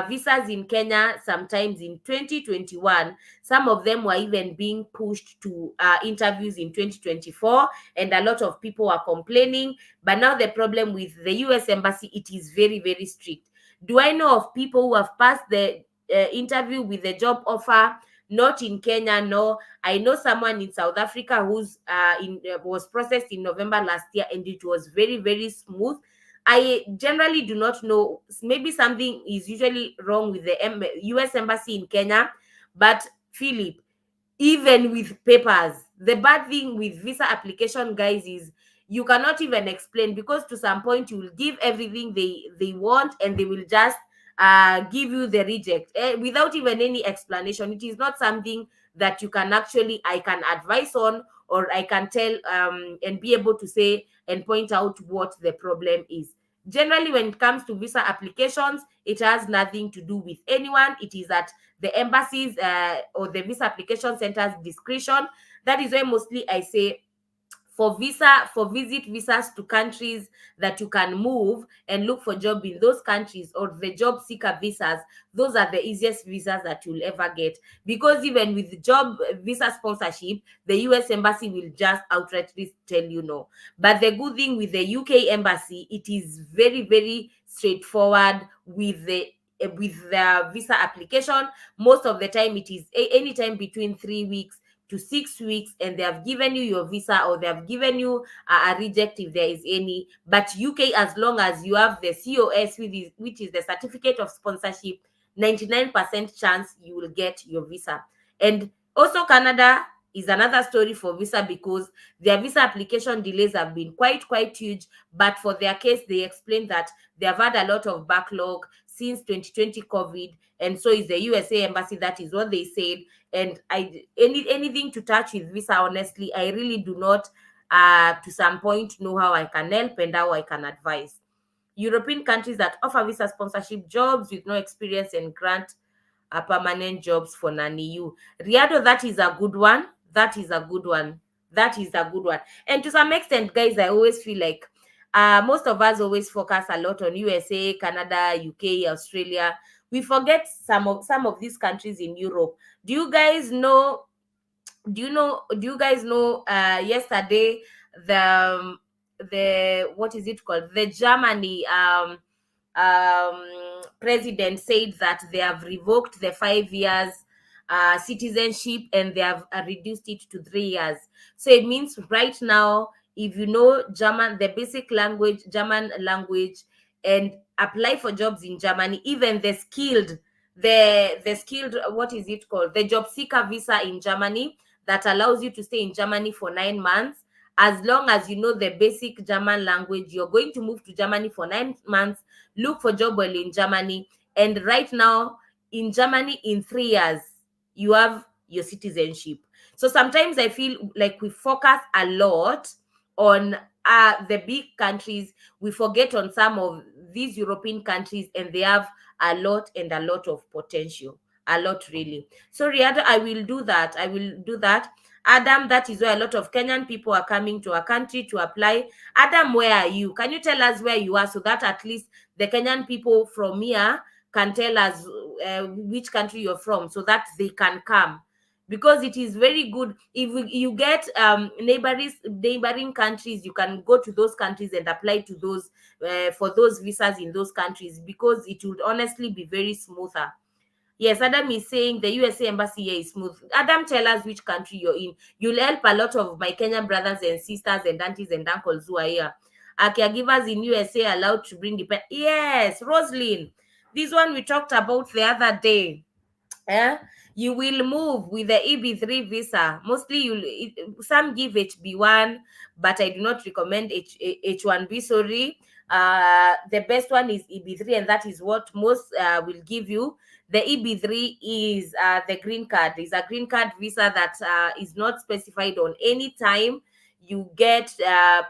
visas in Kenya sometimes in 2021, some of them were even being pushed to interviews in 2024, and a lot of people are complaining. But now the problem with the US embassy, it is very, very strict. Do I know of people who have passed the interview with the job offer? Not in Kenya, no. I know someone in South Africa who's was processed in November last year, and it was very, very smooth. I generally do not know. Maybe something is usually wrong with the US embassy in Kenya. But Philip, even with papers, the bad thing with visa application, guys, is you cannot even explain, because to some point you will give everything they want, and they will just give you the reject without even any explanation. It is not something that you can actually I can advise on, or I can tell and be able to say and point out what the problem is. Generally, when it comes to visa applications, it has nothing to do with anyone. It is at the embassies or the visa application center's discretion. That is why mostly I say, for visit visas to countries that you can move and look for job in those countries, or the job seeker visas, those are the easiest visas that you'll ever get. Because even with job visa sponsorship, the US embassy will just outrightly tell you no. But the good thing with the UK embassy, it is very, very straightforward with the visa application. Most of the time it is anytime between 3 weeks to 6 weeks, and they have given you your visa, or they have given you a reject if there is any. But UK, as long as you have the COS, which is the certificate of sponsorship, 99% chance you will get your visa. And also Canada is another story for visa, because their visa application delays have been quite huge. But for their case, they explained that they have had a lot of backlog since 2020 COVID, and so is the USA embassy. That is what they said. And anything to touch with visa, honestly, I really do not to some point know how I can help and how I can advise. European countries that offer visa sponsorship jobs with no experience and grant permanent jobs for NANIU. Riado, that is a good one. That is a good one. That is a good one. And to some extent, guys, I always feel like most of us always focus a lot on USA, Canada, UK, Australia. We forget some of these countries in Europe. Do you guys know? Do you guys know? Yesterday, the what is it called? The Germany president said that they have revoked the 5 years citizenship, and they have reduced it to 3 years. So it means right now, if you know German, the basic language, German language, and apply for jobs in Germany, even the skilled, what is it called? The job seeker visa in Germany that allows you to stay in Germany for 9 months. As long as you know the basic German language, you're going to move to Germany for 9 months, look for job well in Germany. And right now in Germany, in 3 years, you have your citizenship. So sometimes I feel like we focus a lot on the big countries. We forget on some of these European countries, and they have a lot and a lot of potential. A lot, really. So Riyadh, I will do that. Adam, that is where a lot of Kenyan people are coming to our country to apply. Adam, where are you? Can you tell us where you are, so that at least the Kenyan people from here can tell us which country you're from, so that they can come? Because it is very good if you get neighboring countries, you can go to those countries and apply to those for those visas in those countries, because it would honestly be very smoother. Yes, Adam is saying the USA embassy here is smooth. Adam, tell us which country you're in. You'll help a lot of my Kenyan brothers and sisters and aunties and uncles who are here. Are caregivers in USA allowed to bring depend? Yes, Roslyn. This one we talked about the other day. eh, you will move with the EB3 visa. Mostly, some give HB1, but I do not recommend H1B. Sorry, the best one is EB3, and that is what most will give you. The EB3 is the green card. It's a green card visa that is not specified on any time. You get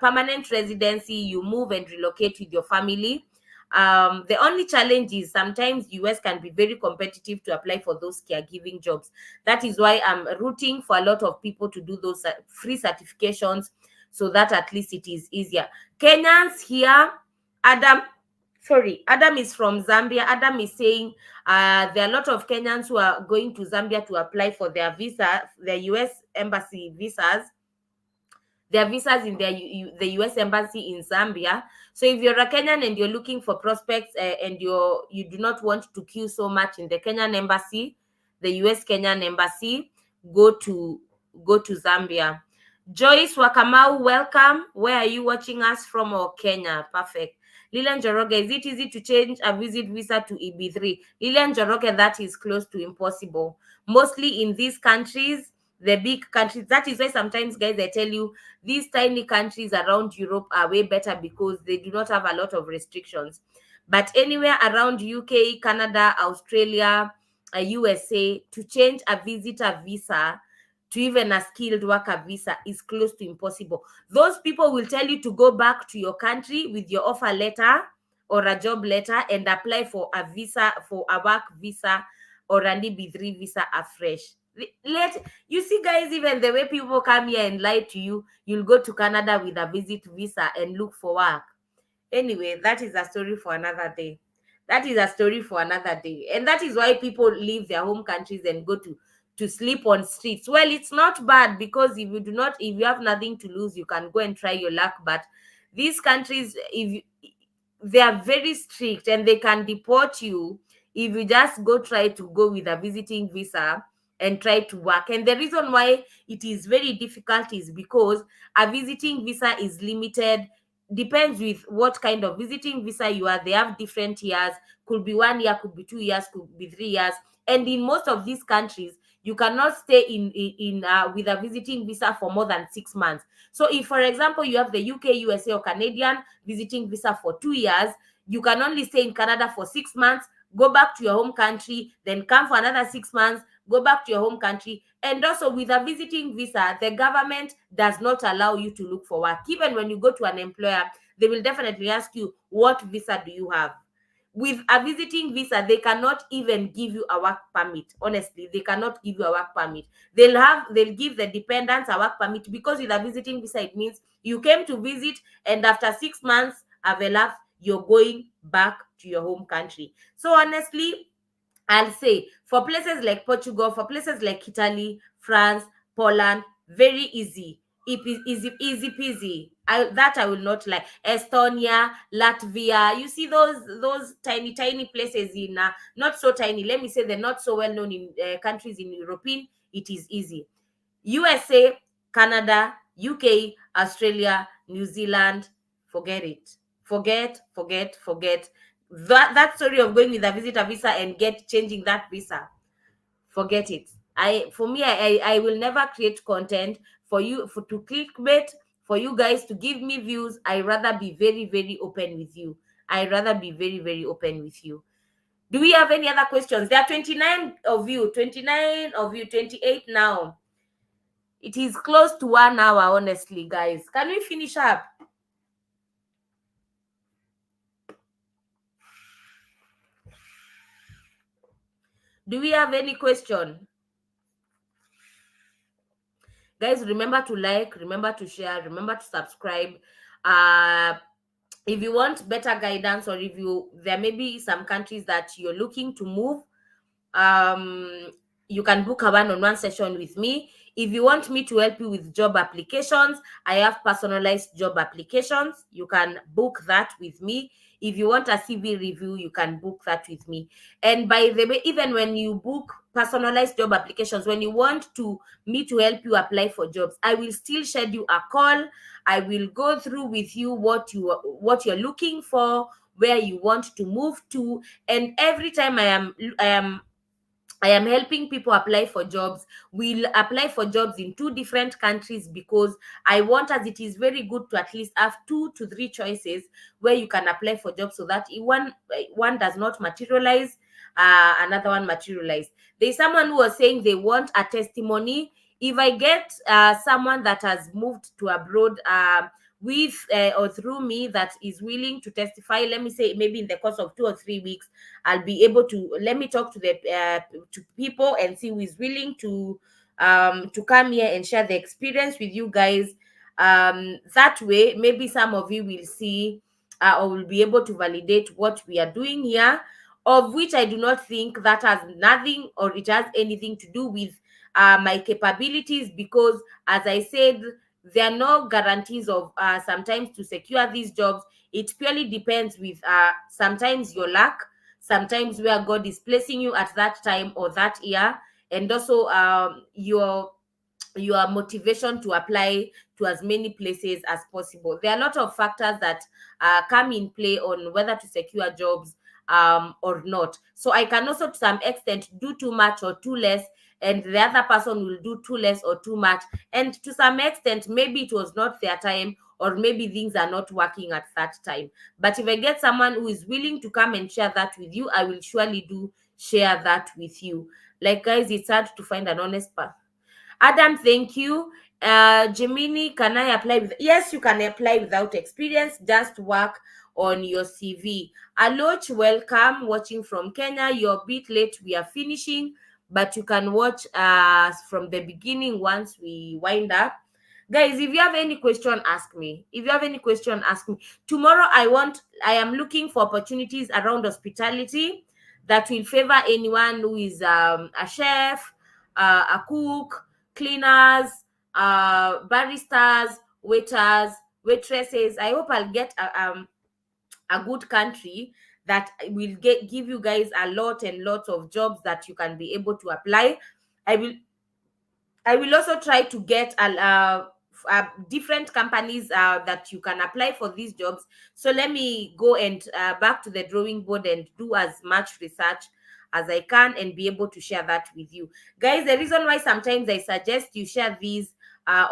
permanent residency. You move and relocate with your family. The only challenge is sometimes US can be very competitive to apply for those caregiving jobs. That is why I'm rooting for a lot of people to do those free certifications, so that at least it is easier. Kenyans here, Adam, sorry, Adam is from Zambia. Adam is saying there are a lot of Kenyans who are going to Zambia to apply for their visa, their US embassy visas, their visas in the US embassy in Zambia. So if you're a Kenyan and you're looking for prospects and you do not want to queue so much in the Kenyan embassy, the US Kenyan embassy, go to Zambia. Joyce Wakamau, welcome. Where are you watching us from? Or Kenya? Perfect. Lilian Joroge, is it easy to change a visit visa to EB3? Lilian Joroge, that is close to impossible. Mostly in these countries, the big countries. That is why sometimes, guys, I tell you, these tiny countries around Europe are way better because they do not have a lot of restrictions. But anywhere around UK, Canada, Australia, USA, to change a visitor visa to even a skilled worker visa is close to impossible. Those people will tell you to go back to your country with your offer letter or a job letter and apply for a visa, for a work visa or an EB3 visa afresh. Let you see, guys, even the way people come here and lie to you, you'll go to Canada with a visit visa and look for work. Anyway, that is a story for another day. That is a story for another day. And that is why people leave their home countries and go to sleep on streets. Well, it's not bad, because if you have nothing to lose, you can go and try your luck. But these countries, they are very strict and they can deport you if you just try to go with a visiting visa and try to work. And the reason why it is very difficult is because a visiting visa is limited. Depends with what kind of visiting visa you are. They have different years. Could be 1 year, could be 2 years, could be 3 years. And in most of these countries, you cannot stay in with a visiting visa for more than 6 months. So if, for example, you have the UK, USA, or Canadian visiting visa for 2 years, you can only stay in Canada for 6 months, go back to your home country, then come for another 6 months, go back to your home country. And also with a visiting visa, the government does not allow you to look for work. Even when you go to an employer, they will definitely ask you, what visa do you have? With a visiting visa, they cannot even give you a work permit. Honestly, they cannot give you a work permit. They'll give the dependents a work permit, because with a visiting visa, it means you came to visit, and after 6 months have elapsed, you're going back to your home country. So honestly, I'll say for places like Portugal, for places like Italy, France, Poland, very easy. Easy peasy. I will not lie. Estonia, Latvia. You see those tiny places in not so tiny. Let me say they're not so well known in countries in European. It is easy. USA, Canada, UK, Australia, New Zealand. Forget it. Forget. That story of going with a visitor visa and changing that visa, forget it. I will never create content for you to clickbait, for you guys to give me views. I rather be very open with you. I rather be very open with you. Do we have any other questions? There are 29 of you, 28 now. It is close to 1 hour, honestly, guys. Can we finish up? Do we have any question? Guys, remember to like, remember to share, remember to subscribe. uh if you want better guidance, or if there may be some countries that you're looking to move, um you can book a one-on-one session with me. If you want me to help you with job applications, I have personalized job applications. You can book that with me. If you want a CV review, you can book that with me. And by the way, even when you book personalized job applications, when you want to me to help you apply for jobs, I will still schedule a call. I will go through with you what you're looking for, where you want to move to. And every time I am helping people apply for jobs. We'll apply for jobs in two different countries, because I want, as it is very good to at least have 2 to 3 choices where you can apply for jobs, so that if one does not materialize, another one materialize. There's someone who was saying they want a testimony. If I get someone that has moved to abroad, with or through me, that is willing to testify, let me say maybe in the course of 2 or 3 weeks, I'll be able to, let me talk to the to people and see who is willing to come here and share the experience with you guys. That way, maybe some of you will see, or will be able to validate what we are doing here, of which I do not think that has nothing, or it has anything to do with my capabilities, because, as I said, there are no guarantees of sometimes to secure these jobs. It purely depends with sometimes your luck, sometimes where God is placing you at that time or that year, and also your motivation to apply to as many places as possible. There are a lot of factors that come in play on whether to secure jobs or not. So I can also, to some extent, do too much or too less, and the other person will do too less or too much. And to some extent, maybe it was not their time, or maybe things are not working at that time. But if I get someone who is willing to come and share that with you, I will surely do share that with you. Like, guys, it's hard to find an honest path. Adam, thank you. Gemini, can I apply yes, you can apply without experience. Just work on your CV. Aloch, welcome. Watching from Kenya. You're a bit late. We are finishing, but you can watch from the beginning once we wind up. Guys, if you have any question, ask me. If you have any question, ask me. Tomorrow, I am looking for opportunities around hospitality that will favor anyone who is a chef, a cook, cleaners, baristas, waiters, waitresses. I hope I'll get a good country that will give you guys a lot and lots of jobs that you can be able to apply. I will I will also try to get different companies that you can apply for these jobs. So let me go and back to the drawing board and do as much research as I can and be able to share that with you. Guys, the reason why sometimes I suggest you share these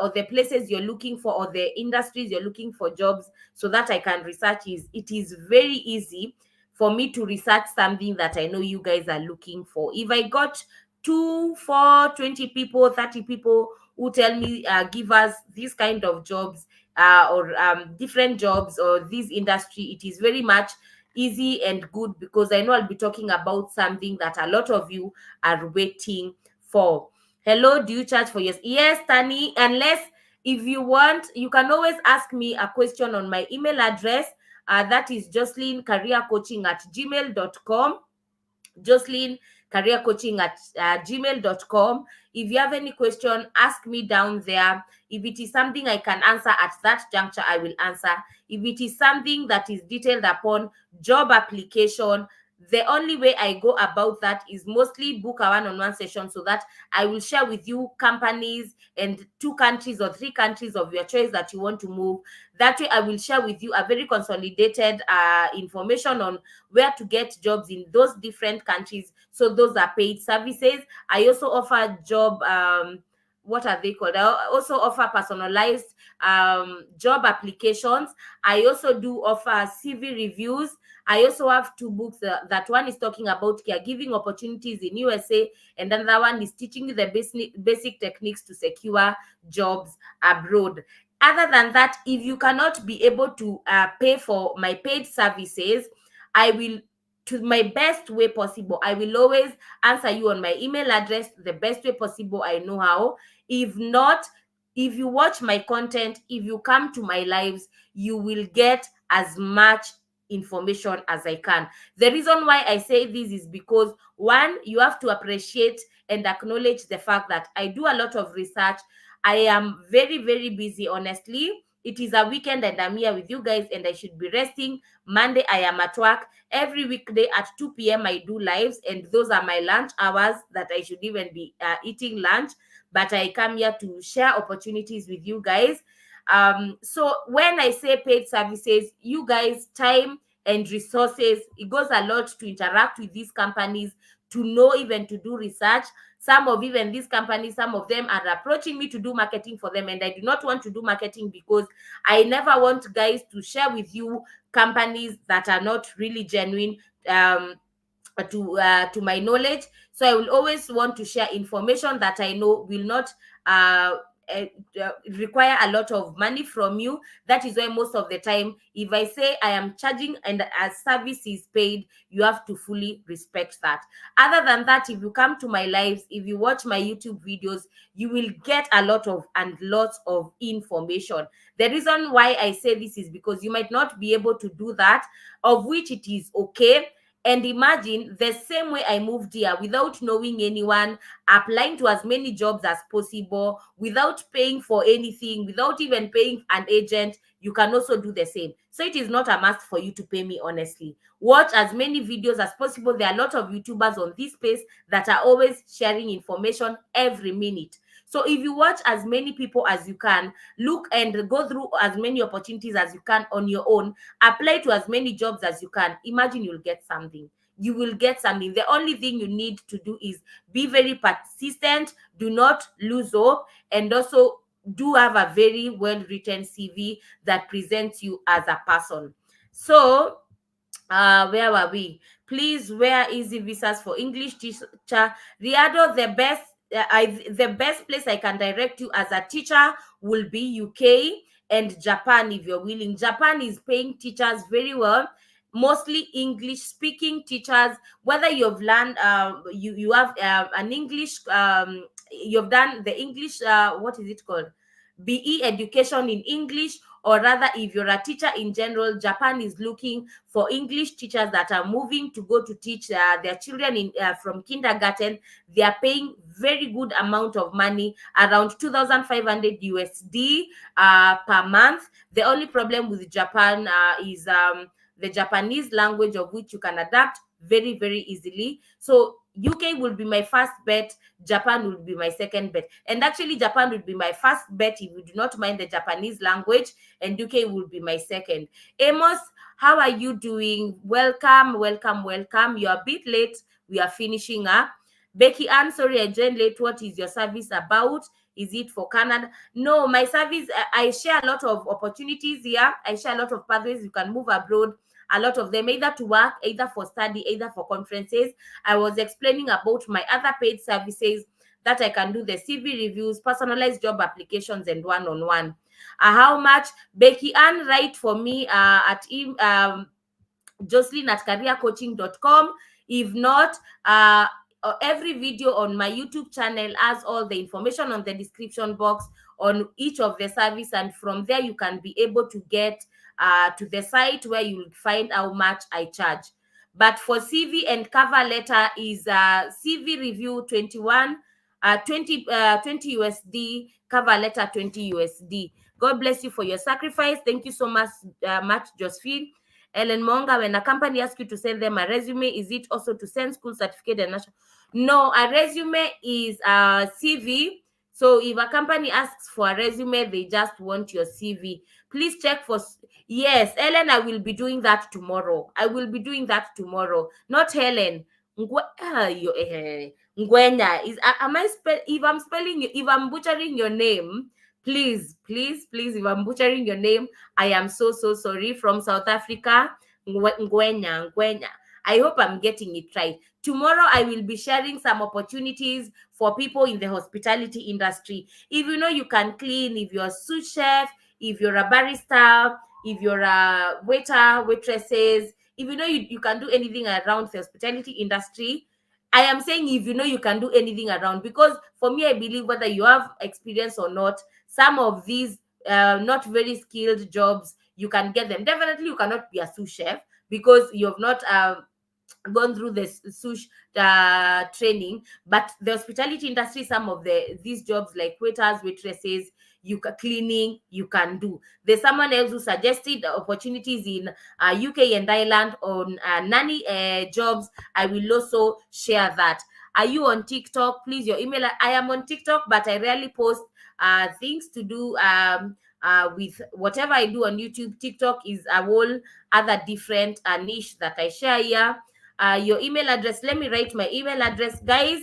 or the places you're looking for, or the industries you're looking for jobs, so that I can research, is it is very easy for me to research something that I know you guys are looking for. If I got 2, 4, 20 people, 30 people who tell me, give us these kind of jobs, or different jobs, or this industry, it is very much easy and good, because I know I'll be talking about something that a lot of you are waiting for. Hello, do you charge for yes? Yes, Tani, unless if you want, you can always ask me a question on my email address. That is jocelyncareercoaching@gmail.com. Jocelyn Career Coaching at gmail.com. If you have any question, ask me down there. If it is something I can answer at that juncture, I will answer. If it is something that is detailed upon job application, the only way I go about that is mostly book a one-on-one session, so that I will share with you companies and 2 countries or 3 countries of your choice that you want to move. That way I will share with you a very consolidated information on where to get jobs in those different countries. So those are paid services. I also offer job, what are they called? I also offer personalized job applications. I also do offer CV reviews. I also have 2 books. That one is talking about caregiving opportunities in USA, and another one is teaching you the basic techniques to secure jobs abroad. Other than that, if you cannot be able to pay for my paid services, I will, to my best way possible, I will always answer you on my email address the best way possible I know how. If not, If you watch my content, if you come to my lives, you will get as much information as I can. The reason why I say this is because, one, you have to appreciate and acknowledge the fact that I do a lot of research. I am very, very busy, honestly. It is a weekend and I'm here with you guys and I should be resting. Monday, I am at work. Every weekday at 2 p.m., I do lives, and those are my lunch hours that I should even be eating lunch. But I come here to share opportunities with you guys. So when I say paid services, you guys, time and resources, it goes a lot to interact with these companies, to know, even to do research. Some of even these companies, some of them are approaching me to do marketing for them, and I do not want to do marketing because I never want guys to share with you companies that are not really genuine. um to my knowledge. So I will always want to share information that I know will not uh, uh, require a lot of money from you. That is why most of the time, if I say I am charging and a service is paid, you have to fully respect that. Other than that, if you come to my lives, if you watch my YouTube videos, you will get a lot of and lots of information. The reason why I say this is because you might not be able to do that, of which it is okay. And imagine the same way I moved here without knowing anyone, applying to as many jobs as possible, without paying for anything, without even paying an agent. You can also do the same. So it is not a must for you to pay me, honestly. Watch as many videos as possible. There are a lot of YouTubers on this space that are always sharing information every minute. So if you watch as many people as you can, look and go through as many opportunities as you can on your own, apply to as many jobs as you can, imagine you'll get something. You will get something. The only thing you need to do is be very persistent, do not lose hope, and also do have a very well written CV that presents you as a person. So where were we? Please wear easy visas for English teacher. Riado, the best place I can direct you as a teacher will be UK and Japan, if you're willing. Japan is paying teachers very well, mostly English speaking teachers. Whether you've learned you have an English you've done the English what is it called, BE education in English, or rather if you're a teacher in general, Japan is looking for English teachers that are moving to go to teach their children in from kindergarten. They are paying very good amount of money, around 2,500 USD per month. The only problem with Japan is the Japanese language, of which you can adapt very, very easily. So UK will be my first bet, Japan will be my second bet. And actually, Japan will be my first bet if you do not mind the Japanese language, and UK will be my second. Amos, how are you doing? Welcome, welcome, welcome. You're a bit late. We are finishing up. Becky Ann, sorry, I joined late. What is your service about? Is it for Canada? No, my service, I share a lot of opportunities here. I share a lot of pathways. You can move abroad. A lot of them, either to work, either for study, either for conferences. I was explaining about my other paid services that I can do: the CV reviews, personalized job applications, and one-on-one. How much? Becky Ann, write for me at Jocelyn at careercoaching.com. If not, every video on my YouTube channel has all the information on the description box on each of the service, and from there you can be able to get to the site where you'll find how much I charge. But for CV and cover letter is CV review 20 USD, cover letter 20 USD. God bless you for your sacrifice. Thank you so much, Josephine. Ellen Monga, when a company asks you to send them a resume, is it also to send school certificate and national? No, a resume is a CV. So if a company asks for a resume, they just want your CV. Please check for. Yes, Ellen, I will be doing that tomorrow. I will be doing that tomorrow. Not Helen. Ngwenya is. Am I spell? If I'm spelling, if I'm butchering your name, please, please, please. If I'm butchering your name, I am so sorry. From South Africa, Ngwenya. I hope I'm getting it right. Tomorrow, I will be sharing some opportunities for people in the hospitality industry. If you know you can clean, if you're a sous chef, if you're a barista, if you're a waiter, waitresses, if you know you can do anything around the hospitality industry. I am saying if you know you can do anything around, because for me, I believe whether you have experience or not, Some of these not very skilled jobs, you can get them. Definitely you cannot be a sous chef because you've not gone through the sush training, but the hospitality industry, some of these jobs like waiters, waitresses, cleaning, you can do. There's someone else who suggested opportunities in UK and Ireland on nanny jobs. I will also share that. Are you on TikTok? Please, your email. I am on TikTok, but I rarely post things to do with whatever I do on YouTube. TikTok is a whole other different niche that I share here. Your email address, let me write my email address, guys.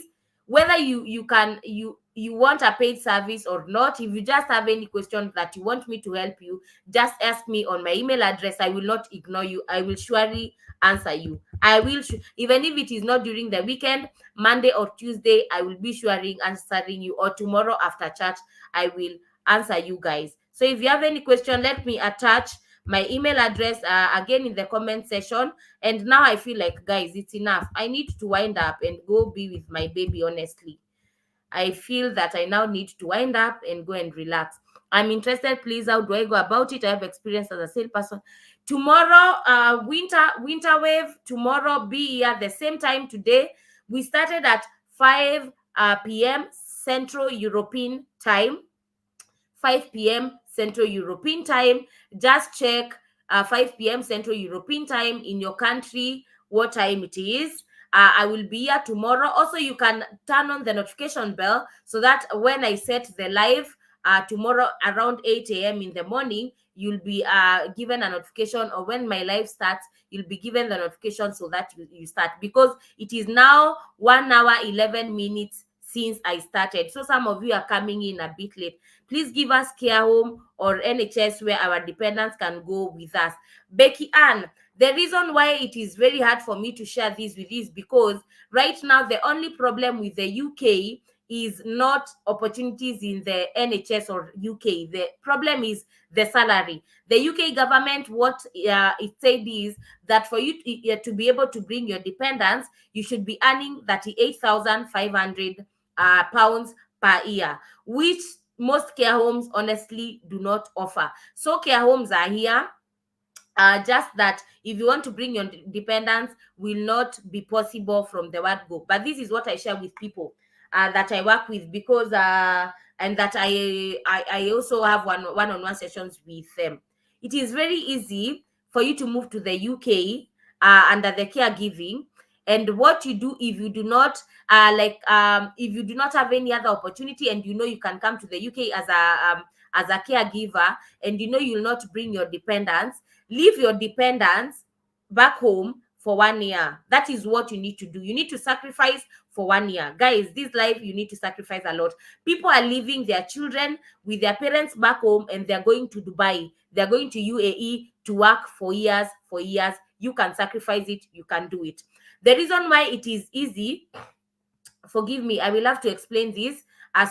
Whether you want a paid service or not, if you just have any questions that you want me to help you, just ask me on my email address. I will not ignore you. I will surely answer you. I will even if it is not during the weekend, Monday or Tuesday, I will be surely answering you, or tomorrow after church I will answer you guys. So if you have any question, let me attach my email address again in the comment section. And now I feel like, guys, it's enough. I need to wind up and go be with my baby. Honestly, I feel that I now need to wind up and go and relax. I'm interested, please. How do I go about it? I have experience as a salesperson. Tomorrow, winter wave. Tomorrow, be here at the same time today. We started at 5 p.m. Central European time. 5 p.m. Central European time. Just check 5 p.m. Central European time in your country, what time it is. I will be here tomorrow. Also, you can turn on the notification bell so that when I set the live tomorrow around 8 a.m. in the morning, you'll be given a notification, or when my live starts, you'll be given the notification so that you start, because it is now 1 hour 11 minutes since I started. So some of you are coming in a bit late. Please give us care home or NHS where our dependents can go with us. Becky Ann, the reason why it is very hard for me to share this with you is because right now the only problem with the UK is not opportunities in the NHS or UK. The problem is the salary. The UK government, what it said is that for you to be able to bring your dependents, you should be earning 38,500 pounds per year, which most care homes honestly do not offer. So care homes are here, just that if you want to bring your dependents, will not be possible from the word go. But this is what I share with people that I work with, because and that I also have one-on-one sessions with them. It is very easy for you to move to the UK under the caregiving. And what you do, if you do not if you do not have any other opportunity, and you know you can come to the UK as a caregiver, and you know you'll not bring your dependents, leave your dependents back home for 1 year. That is what you need to do. You need to sacrifice for 1 year. Guys, this life, you need to sacrifice a lot. People are leaving their children with their parents back home, and they're going to Dubai. They're going to UAE to work for years, for years. You can sacrifice it. You can do it. The reason why it is easy, forgive me, I will have to explain this.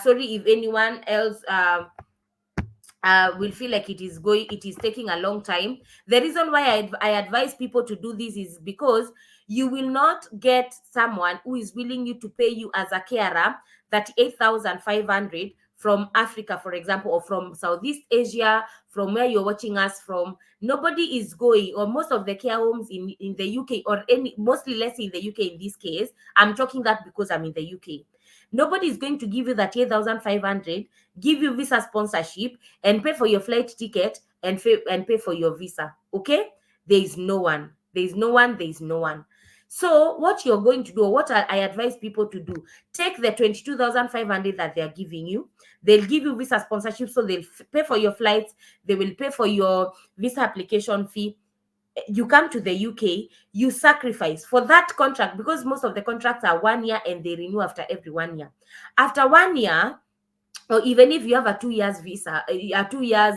Sorry if anyone else will feel like it is taking a long time. The reason why I advise people to do this is because you will not get someone who is willing you to pay you as a carer 38,500 from Africa, for example, or from Southeast Asia, from where you're watching us from. Nobody is going, or most of the care homes in the UK, or mostly less in the UK in this case. I'm talking that because I'm in the UK. Nobody is going to give you that 8,500, give you visa sponsorship, and pay for your flight ticket, and pay for your visa. Okay? There is no one. There is no one. There is no one. So what you're going to do, what I advise people to do, take the 22,500 that they're giving you. They'll give you visa sponsorship, so they'll pay for your flights. They will pay for your visa application fee. You come to the UK, you sacrifice for that contract, because most of the contracts are 1 year and they renew after every 1 year. After 1 year, or even if you have a 2 years visa, a 2 years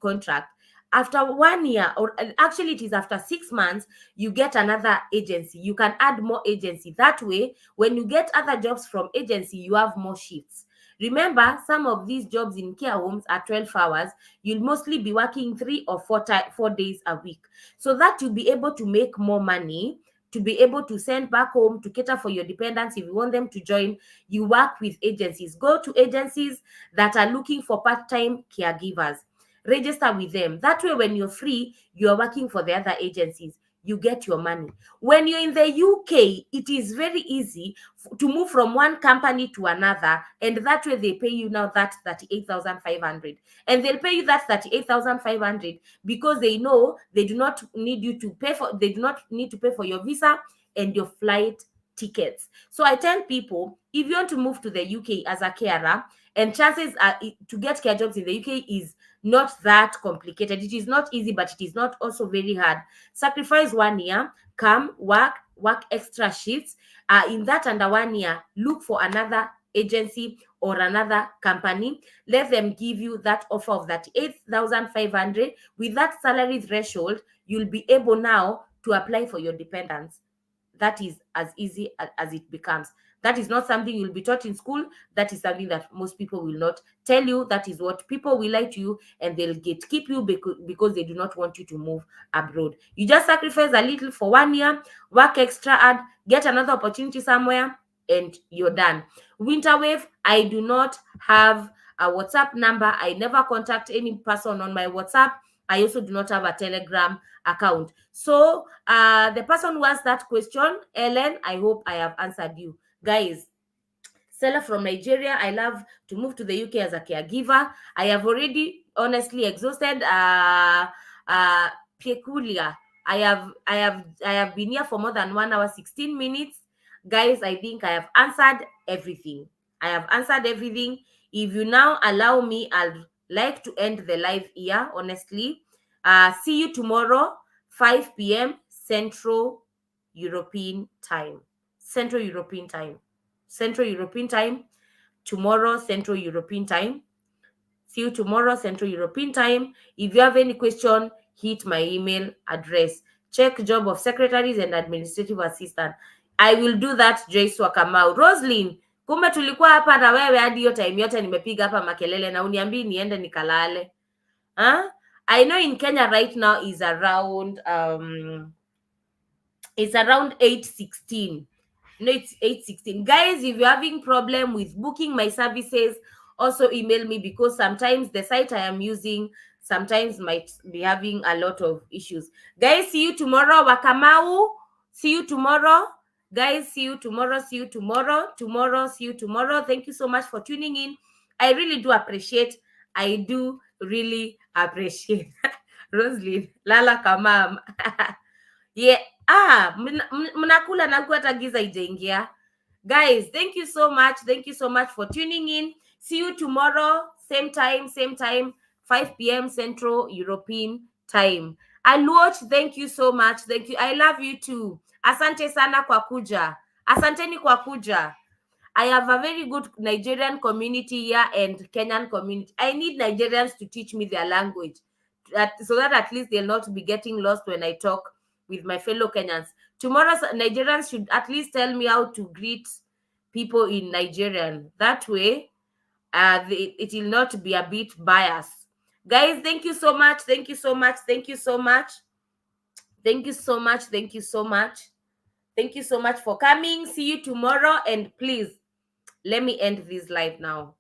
contract, after 1 year, or actually it is after 6 months, you get another agency. You can add more agency. That way, when you get other jobs from agency, you have more shifts. Remember, some of these jobs in care homes are 12 hours. You'll mostly be working 3 or 4 days a week. So that you'll be able to make more money to be able to send back home, to cater for your dependents. If you want them to join, you work with agencies. Go to agencies that are looking for part-time caregivers. Register with them. That way, when you're free, you are working for the other agencies. You get your money. When you're in the UK, it is very easy to move from one company to another, and that way they pay you now that 38,500, and they'll pay you that 38,500 because they know they do not need you to pay for, they do not need to pay for your visa and your flight tickets. So I tell people, if you want to move to the UK as a carer, and chances are to get care jobs in the UK is not that complicated. It is not easy, but it is not also very hard. Sacrifice 1 year, come work extra shifts. In that under 1 year, look for another agency or another company. Let them give you that offer of that 8,500. With that salary threshold, you'll be able now to apply for your dependents. That is as easy as it becomes. That is not something you'll be taught in school. That is something that most people will not tell you. That is what people will lie to you, and they'll keep you because they do not want you to move abroad. You just sacrifice a little for 1 year, work extra hard, get another opportunity somewhere, and you're done. Winter wave, I do not have a WhatsApp number. I never contact any person on my WhatsApp. I also do not have a Telegram account. So the person who asked that question, Ellen, I hope I have answered you. Guys, seller from Nigeria, I love to move to the UK as a caregiver. I have already honestly exhausted peculiar. I have been here for more than 1 hour 16 minutes. Guys, I think I have answered everything. I have answered everything. If you now allow me, I'd like to end the live here, honestly. See you tomorrow, 5 p.m. Central European time. Central European time. Central European time. Tomorrow, Central European time. See you tomorrow, Central European time. If you have any question, hit my email address. Check job of secretaries and administrative assistant. I will do that, Joyce Wakamau. Roslyn, kumbe tulikuwa hapa na wewe hadi hiyo time yote nimepiga hapa makelele na uniambii niende nikalale. Huh? I know in Kenya right now is around it's around 8:16. No, it's 8:16. Guys, if you're having problem with booking my services, also email me, because sometimes the site I am using sometimes might be having a lot of issues. Guys, see you tomorrow. Wakamau, see you tomorrow. Guys, see you tomorrow. See you tomorrow. See you tomorrow. Thank you so much for tuning in. I really do appreciate. I do really appreciate. Roslyn, lala kamam. Yeah. Mnakula na hata giza ijaingia. Guys, thank you so much. Thank you so much for tuning in. See you tomorrow, same time, 5 p.m. Central European time. Aluoch, thank you so much. Thank you. I love you too. Asante sana kwa kuja. Asanteni kwa kuja. I have a very good Nigerian community here and Kenyan community. I need Nigerians to teach me their language, so that at least they'll not be getting lost when I talk with my fellow Kenyans. Tomorrow, Nigerians should at least tell me how to greet people in Nigerian. That way, it will not be a bit biased. Guys, thank you so much. Thank you so much. Thank you so much. Thank you so much. Thank you so much. Thank you so much for coming. See you tomorrow. And please, let me end this live now.